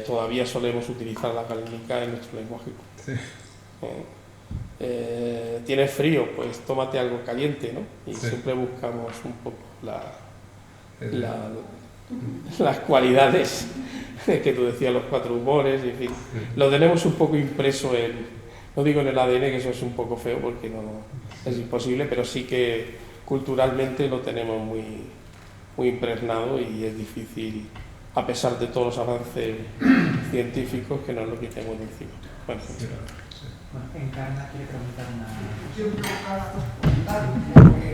todavía solemos utilizar la galénica en nuestro lenguaje. Sí. ¿Tienes frío? Pues tómate algo caliente, ¿no? Y Sí. siempre buscamos un poco las cualidades que tú decías, los 4 humores, en fin. Lo tenemos un poco impreso no digo en el ADN, que eso es un poco feo porque no es imposible, pero sí que culturalmente lo tenemos muy impregnado y es difícil, a pesar de todos los avances científicos, que nos lo quitemos de encima. Bueno, Bueno, Encarna quiere preguntar una... Yo creo que para preguntar, porque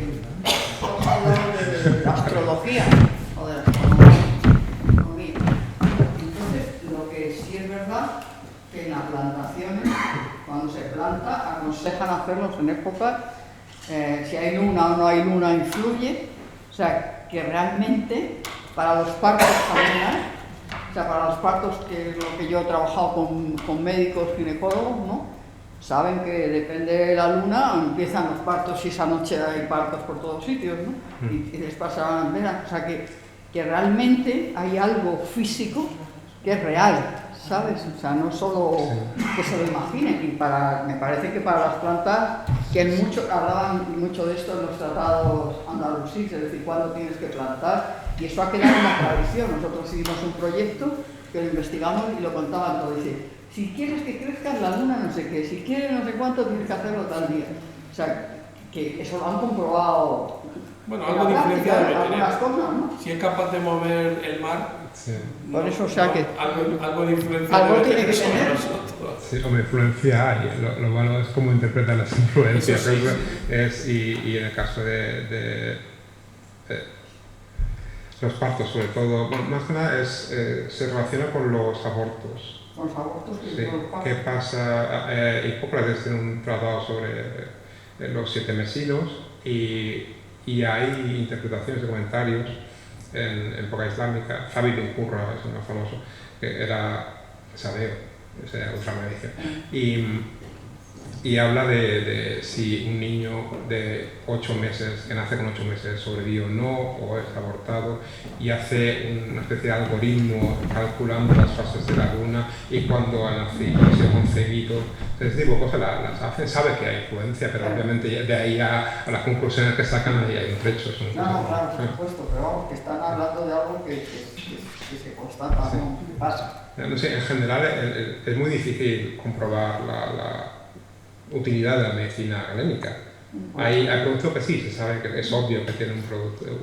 estamos hablando de la astrología o de la astronomía. Entonces, lo que sí es verdad, que en las plantaciones, cuando se planta, aconsejan hacerlos en épocas, si hay luna o no hay luna, influye. O sea, que realmente para los partos familiares, o sea, para los partos, que es lo que yo he trabajado con médicos ginecólogos, ¿no? Saben que depende de la luna, empiezan los partos y esa noche hay partos por todos sitios, ¿no? Y les pasa la vena. O sea, que realmente hay algo físico que es real, ¿sabes? O sea, no solo que se lo imaginen. Y me parece que para las plantas, que hablaban mucho de esto en los tratados andalusíes, es decir, cuándo tienes que plantar, y eso ha quedado una tradición. Nosotros hicimos un proyecto que lo investigamos y lo contaban todo. Dice, si quieres que crezca en la luna, no sé qué, si quieres no sé cuánto, tienes que hacerlo tal día. O sea, que eso lo han comprobado. bueno, en algo la de influencia práctica, debe algunas tener. cosas, ¿no? Si es capaz de mover el mar, Sí. Por eso, o sea que... algo de influencia Algo debe tiene que sobre tener. nosotros. Sí, hombre, influencia hay. Lo malo es cómo interpretan las influencias. Eso sí, Y en el caso de los partos, sobre todo, bueno, más que nada se relaciona con los abortos. Con los abortos y Sí. con los partos. ¿Qué pasa? Hipócrates tiene un tratado sobre los 7 mesinos y hay interpretaciones de comentarios en época islámica. Zabi bin Qurra es el más famoso, que era sabeo, ese ultramedicio. Y habla de si un niño de 8 meses, que nace con 8 meses, sobrevive o no, o es abortado, y hace una especie de algoritmo calculando las fases de la luna y cuando ha nacido, ha sido concebido. Ese tipo de cosas las hacen, sabe que hay influencia, pero obviamente de ahí a las conclusiones que sacan ahí hay un trecho. No, claro, por supuesto, pero vamos, que están hablando de algo que se constata, Sí. ¿no? Que pasa. No sé, en general es muy difícil comprobar la utilidad de la medicina galénica. Hay productos que sí, se sabe que es obvio que tienen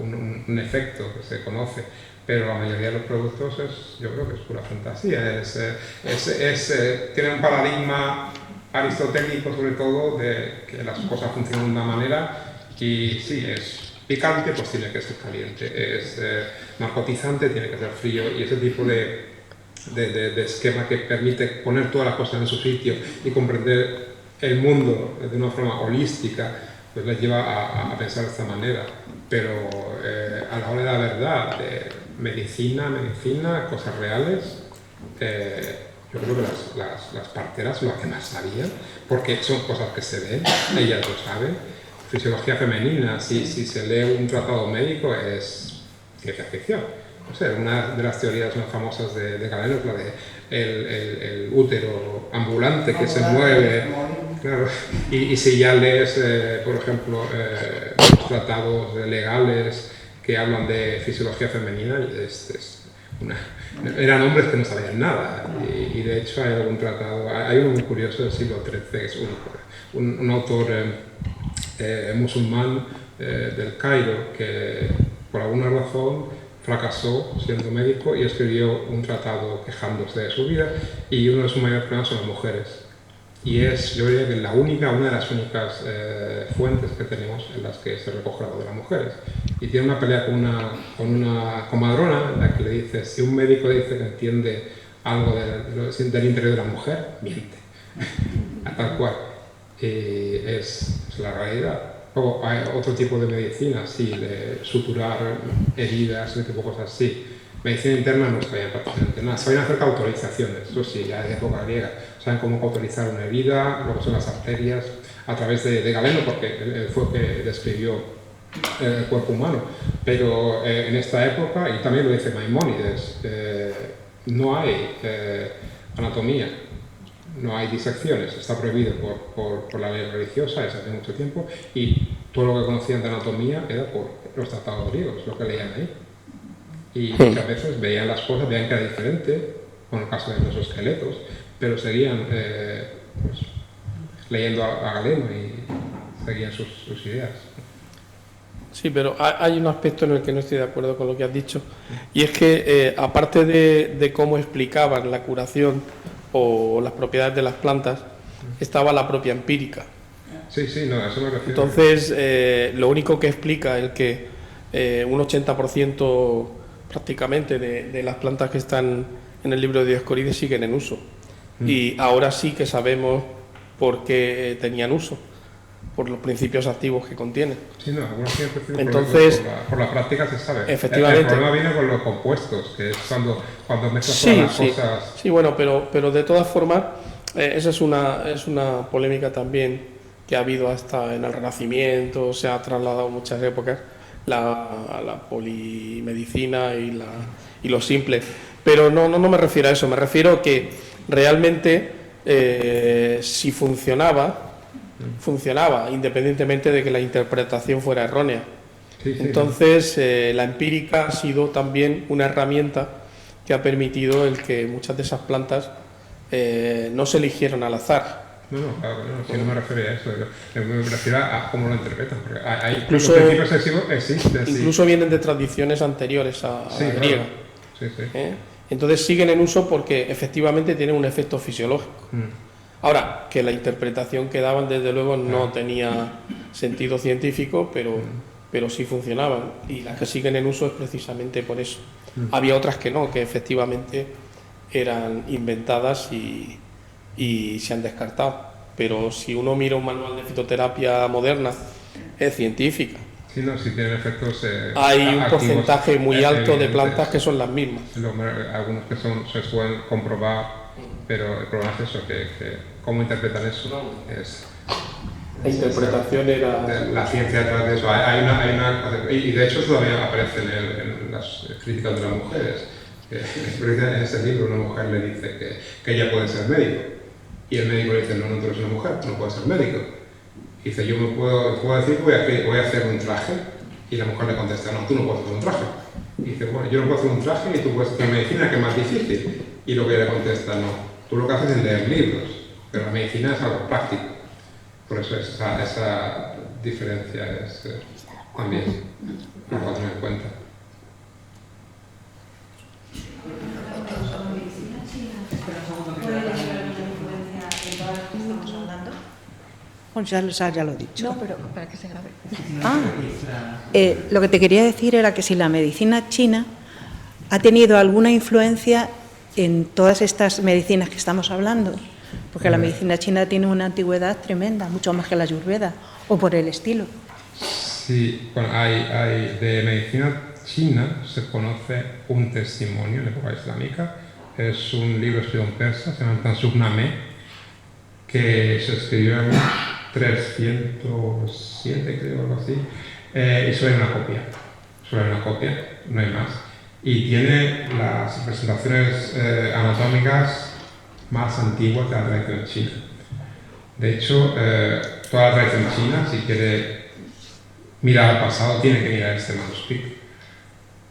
un efecto que se conoce, pero la mayoría de los productos yo creo que es pura fantasía. Tiene un paradigma aristotélico, sobre todo, de que las cosas funcionan de una manera y sí, es picante, pues tiene que ser caliente, es narcotizante, tiene que ser frío, y ese tipo de esquema que permite poner todas las cosas en su sitio y comprender el mundo de una forma holística, pues les lleva a pensar de esta manera. Pero a la hora de la verdad, de medicina, cosas reales, yo creo que las parteras son las que más sabían, porque son cosas que se ven, ellas lo saben. Fisiología femenina, si se lee un tratado médico, es ciencia ficción. No sé, una de las teorías más famosas de Galeno es la de el útero ambulante que se mueve. Claro. Y si ya lees, por ejemplo, los tratados legales que hablan de fisiología femenina, eran hombres que no sabían nada. Y de hecho hay algún tratado, hay uno muy curioso del siglo XIII, que es un autor musulmán del Cairo, que por alguna razón fracasó siendo médico y escribió un tratado quejándose de su vida, y uno de sus mayores problemas son las mujeres. Y es, yo diría que una de las únicas fuentes que tenemos en las que se recoge algo de las mujeres. Y tiene una pelea con una comadrona en la que le dice, si un médico dice que entiende algo del interior de la mujer, miente. Tal cual. Es la realidad. Luego hay otro tipo de medicina, sí, de suturar heridas, ese tipo de cosas, sí. Medicina interna no sabían prácticamente nada. Sabían hacer cauterizaciones, eso sí, ya de época griega. Saben cómo cauterizar una herida, lo que son las arterias, a través de Galeno, porque él fue el que describió el cuerpo humano. Pero en esta época, y también lo dice Maimónides, no hay anatomía, no hay disecciones, está prohibido por la ley religiosa desde hace mucho tiempo, y todo lo que conocían de anatomía era por los tratados griegos, lo que leían ahí. Y muchas veces veían las cosas, veían que era diferente, con el caso de los esqueletos, pero seguían pues, leyendo a Galeno y seguían sus ideas. Sí, pero hay un aspecto en el que no estoy de acuerdo con lo que has dicho, y es que aparte de cómo explicaban la curación o las propiedades de las plantas, estaba la propia empírica. Sí, no, a eso me refiero. Entonces, lo único que explica el que un 80% prácticamente de las plantas que están en el libro de Dioscórides siguen en uso. Y ahora sí que sabemos por qué tenían uso, por los principios activos que contienen. Sí, no, algunos tienen principios. Entonces, por la práctica se sabe. Efectivamente. El problema viene con los compuestos, que es cuando mezclas todas las cosas. Sí, bueno, pero de todas formas, esa es una polémica también que ha habido hasta en el Renacimiento, se ha trasladado muchas épocas, la polimedicina y lo simple. Pero no me refiero a eso, me refiero a que realmente si funcionaba independientemente de que la interpretación fuera errónea. Sí, entonces la empírica ha sido también una herramienta que ha permitido el que muchas de esas plantas no se eligieron al azar. No, claro, si no me refiero a eso, me refiero a cómo lo interpretan, porque Incluso, los principios excesivos existen. Incluso vienen de tradiciones anteriores a la griega. Claro. Sí. Entonces siguen en uso porque efectivamente tienen un efecto fisiológico. Ahora, que la interpretación que daban desde luego no tenía sentido científico, pero sí funcionaban, y las que siguen en uso es precisamente por eso. Había otras que no, que efectivamente eran inventadas y se han descartado, pero si uno mira un manual de fitoterapia moderna, es científica. Sí, tienen efectos hay un porcentaje muy alto de plantas que son las mismas. Algunos que se pueden comprobar, pero el problema es eso, que cómo interpretan eso. La interpretación era... La ciencia detrás de eso. Y de hecho todavía aparece en las críticas de las mujeres. En ese libro una mujer le dice que ella puede ser médico. Y el médico le dice, no, tú eres una mujer, tú no puedes ser médico. Y dice, yo me puedo decir que voy a hacer un traje. Y la mujer le contesta, no, tú no puedes hacer un traje. Y dice, bueno, yo no puedo hacer un traje y tú puedes hacer medicina, que es más difícil. Y lo que ella le contesta, no, tú lo que haces es leer libros, pero la medicina es algo práctico. Por eso esa diferencia es también algo a tener en cuenta. Ya lo he dicho. No, pero para que se grabe. Lo que te quería decir era que si la medicina china ha tenido alguna influencia en todas estas medicinas que estamos hablando, porque la medicina china tiene una antigüedad tremenda, mucho más que la ayurveda, o por el estilo. Sí, bueno, hay de medicina china se conoce un testimonio en la época islámica. Es un libro escrito en persa, se llama Tansukhnameh, que se escribió en 307, creo, algo así, y solo hay una copia, no hay más. Y tiene las representaciones anatómicas más antiguas de la tradición china. De hecho, toda la tradición china, si quiere mirar al pasado, tiene que mirar este manuscrito.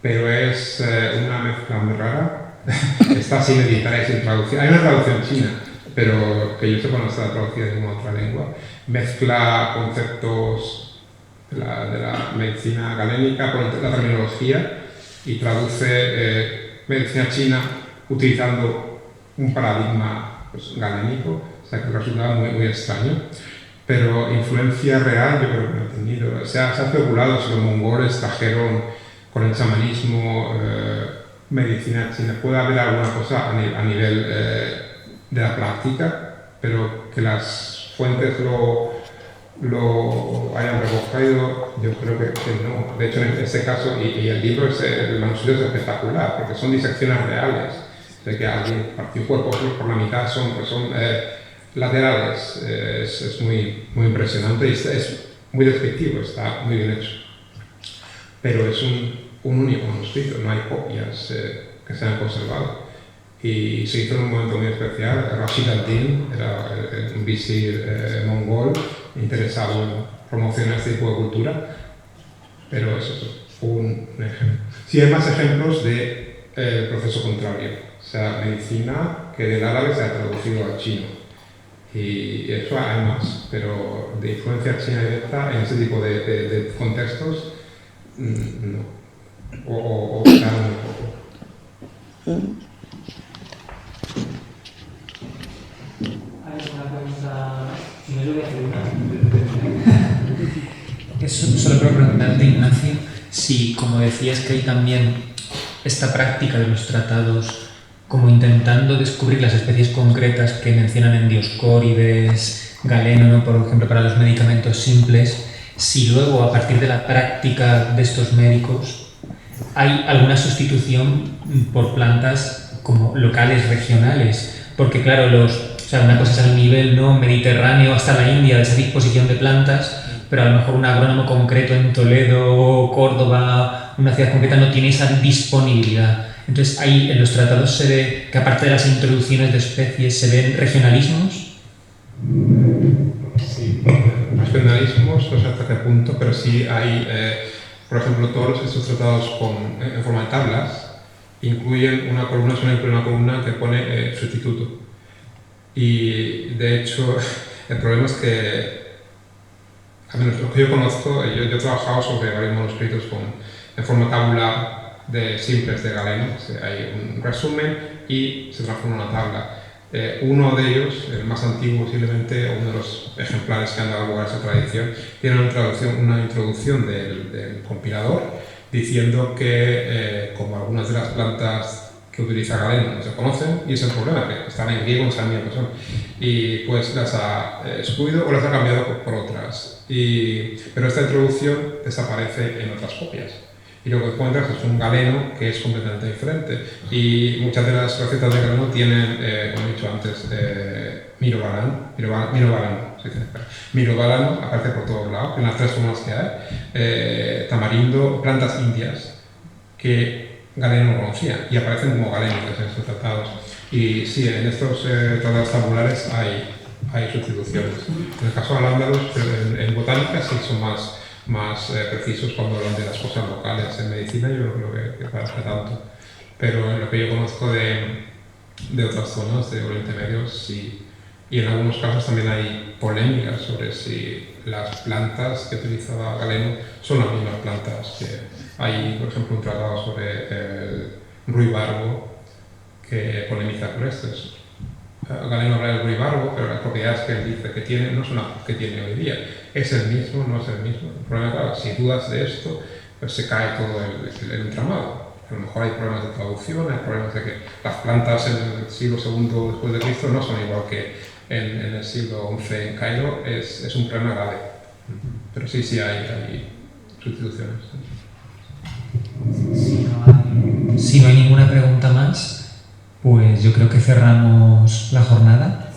pero es una mezcla muy rara. Está sin editar y sin traducir. Hay una traducción china, pero que yo sepa no está traducida en ninguna otra lengua. Mezcla conceptos de la medicina galénica con la terminología y traduce medicina china utilizando un paradigma pues, galénico, o sea que resulta muy extraño. Pero influencia real yo creo que no ha tenido. Se ha especulado si los mongoles trajeron con el chamanismo medicina china. Puede haber alguna cosa a nivel de la práctica, pero que las fuentes lo hayan recogido, yo creo que no. De hecho, en este caso, y el libro, el manuscrito es espectacular, porque son disecciones reales, de que alguien partió un cuerpo por la mitad, son laterales. Es muy impresionante y es muy descriptivo, está muy bien hecho. Pero es un único manuscrito, no hay copias que se han conservado. Y se hizo en un momento muy especial. Rashid ad-Din era un visir mongol interesado en promocionar este tipo de cultura, pero eso es un ejemplo. Sí, hay más ejemplos del proceso contrario, o sea, medicina que del árabe se ha traducido al chino. Y eso hay más, pero de influencia china directa en ese tipo de contextos, no. O claro, un poco. ¿Hay alguna pregunta? Si no, yo voy a hacer una. Solo quiero preguntarte, Ignacio, si, como decías, que hay también esta práctica de los tratados como intentando descubrir las especies concretas que mencionan en Dioscórides, Galeno, ¿no? Por ejemplo, para los medicamentos simples, si luego, a partir de la práctica de estos médicos, hay alguna sustitución por plantas como locales, regionales, porque claro, o sea, una cosa es al nivel no mediterráneo hasta la India de esa disposición de plantas, pero a lo mejor un agrónomo concreto en Toledo, Córdoba, una ciudad concreta no tiene esa disponibilidad. Entonces, ahí en los tratados se ve que aparte de las introducciones de especies, se ven regionalismos. Sí, regionalismos, no sé hasta qué punto, pero sí hay, por ejemplo, todos estos tratados en forma de tablas incluyen una columna que pone sustituto. Y de hecho, el problema es que, a menos lo que yo conozco, yo he trabajado sobre varios manuscritos en forma tabular simples de Galeno. Hay un resumen y se transforma en una tabla. Uno de ellos, el más antiguo posiblemente, uno de los ejemplares que han dado lugar a esa tradición, tiene una introducción del compilador diciendo que como algunas de las plantas que utiliza Galeno no se conocen, y es el problema, que están en griego, no saben ni son, y pues las ha excluido o las ha cambiado por otras. Pero esta introducción desaparece en otras copias. Y lo que encuentras es un Galeno que es completamente diferente. Y muchas de las recetas de Galeno tienen, como he dicho antes, mirobalano, aparte por todos lados, en las tres formas que hay, tamarindo, plantas indias, que Galeno no conocía, y aparecen como galénicas en estos tratados. Y sí, en estos tratados tabulares hay sustituciones. En el caso de Al-Ándalus, en botánica sí son más precisos cuando hablan de las cosas locales. En medicina yo no creo que parece tanto, pero en lo que yo conozco de otras zonas de Oriente Medio sí, y en algunos casos también hay polémicas sobre si las plantas que utilizaba Galeno son las mismas plantas. Hay, por ejemplo, un tratado sobre el ruibarbo que polemiza con esto. Galeno habla del ruibarbo, pero las propiedades que él dice que tiene no son las que tiene hoy día. ¿Es el mismo? ¿No es el mismo? El problema, claro, si dudas de esto, pues se cae todo el entramado. A lo mejor hay problemas de traducción, hay problemas de que las plantas en el siglo II después de Cristo no son igual que en el siglo XI en Cairo. Es un problema grave. Pero sí hay sustituciones. Si no hay ninguna pregunta más, pues yo creo que cerramos la jornada.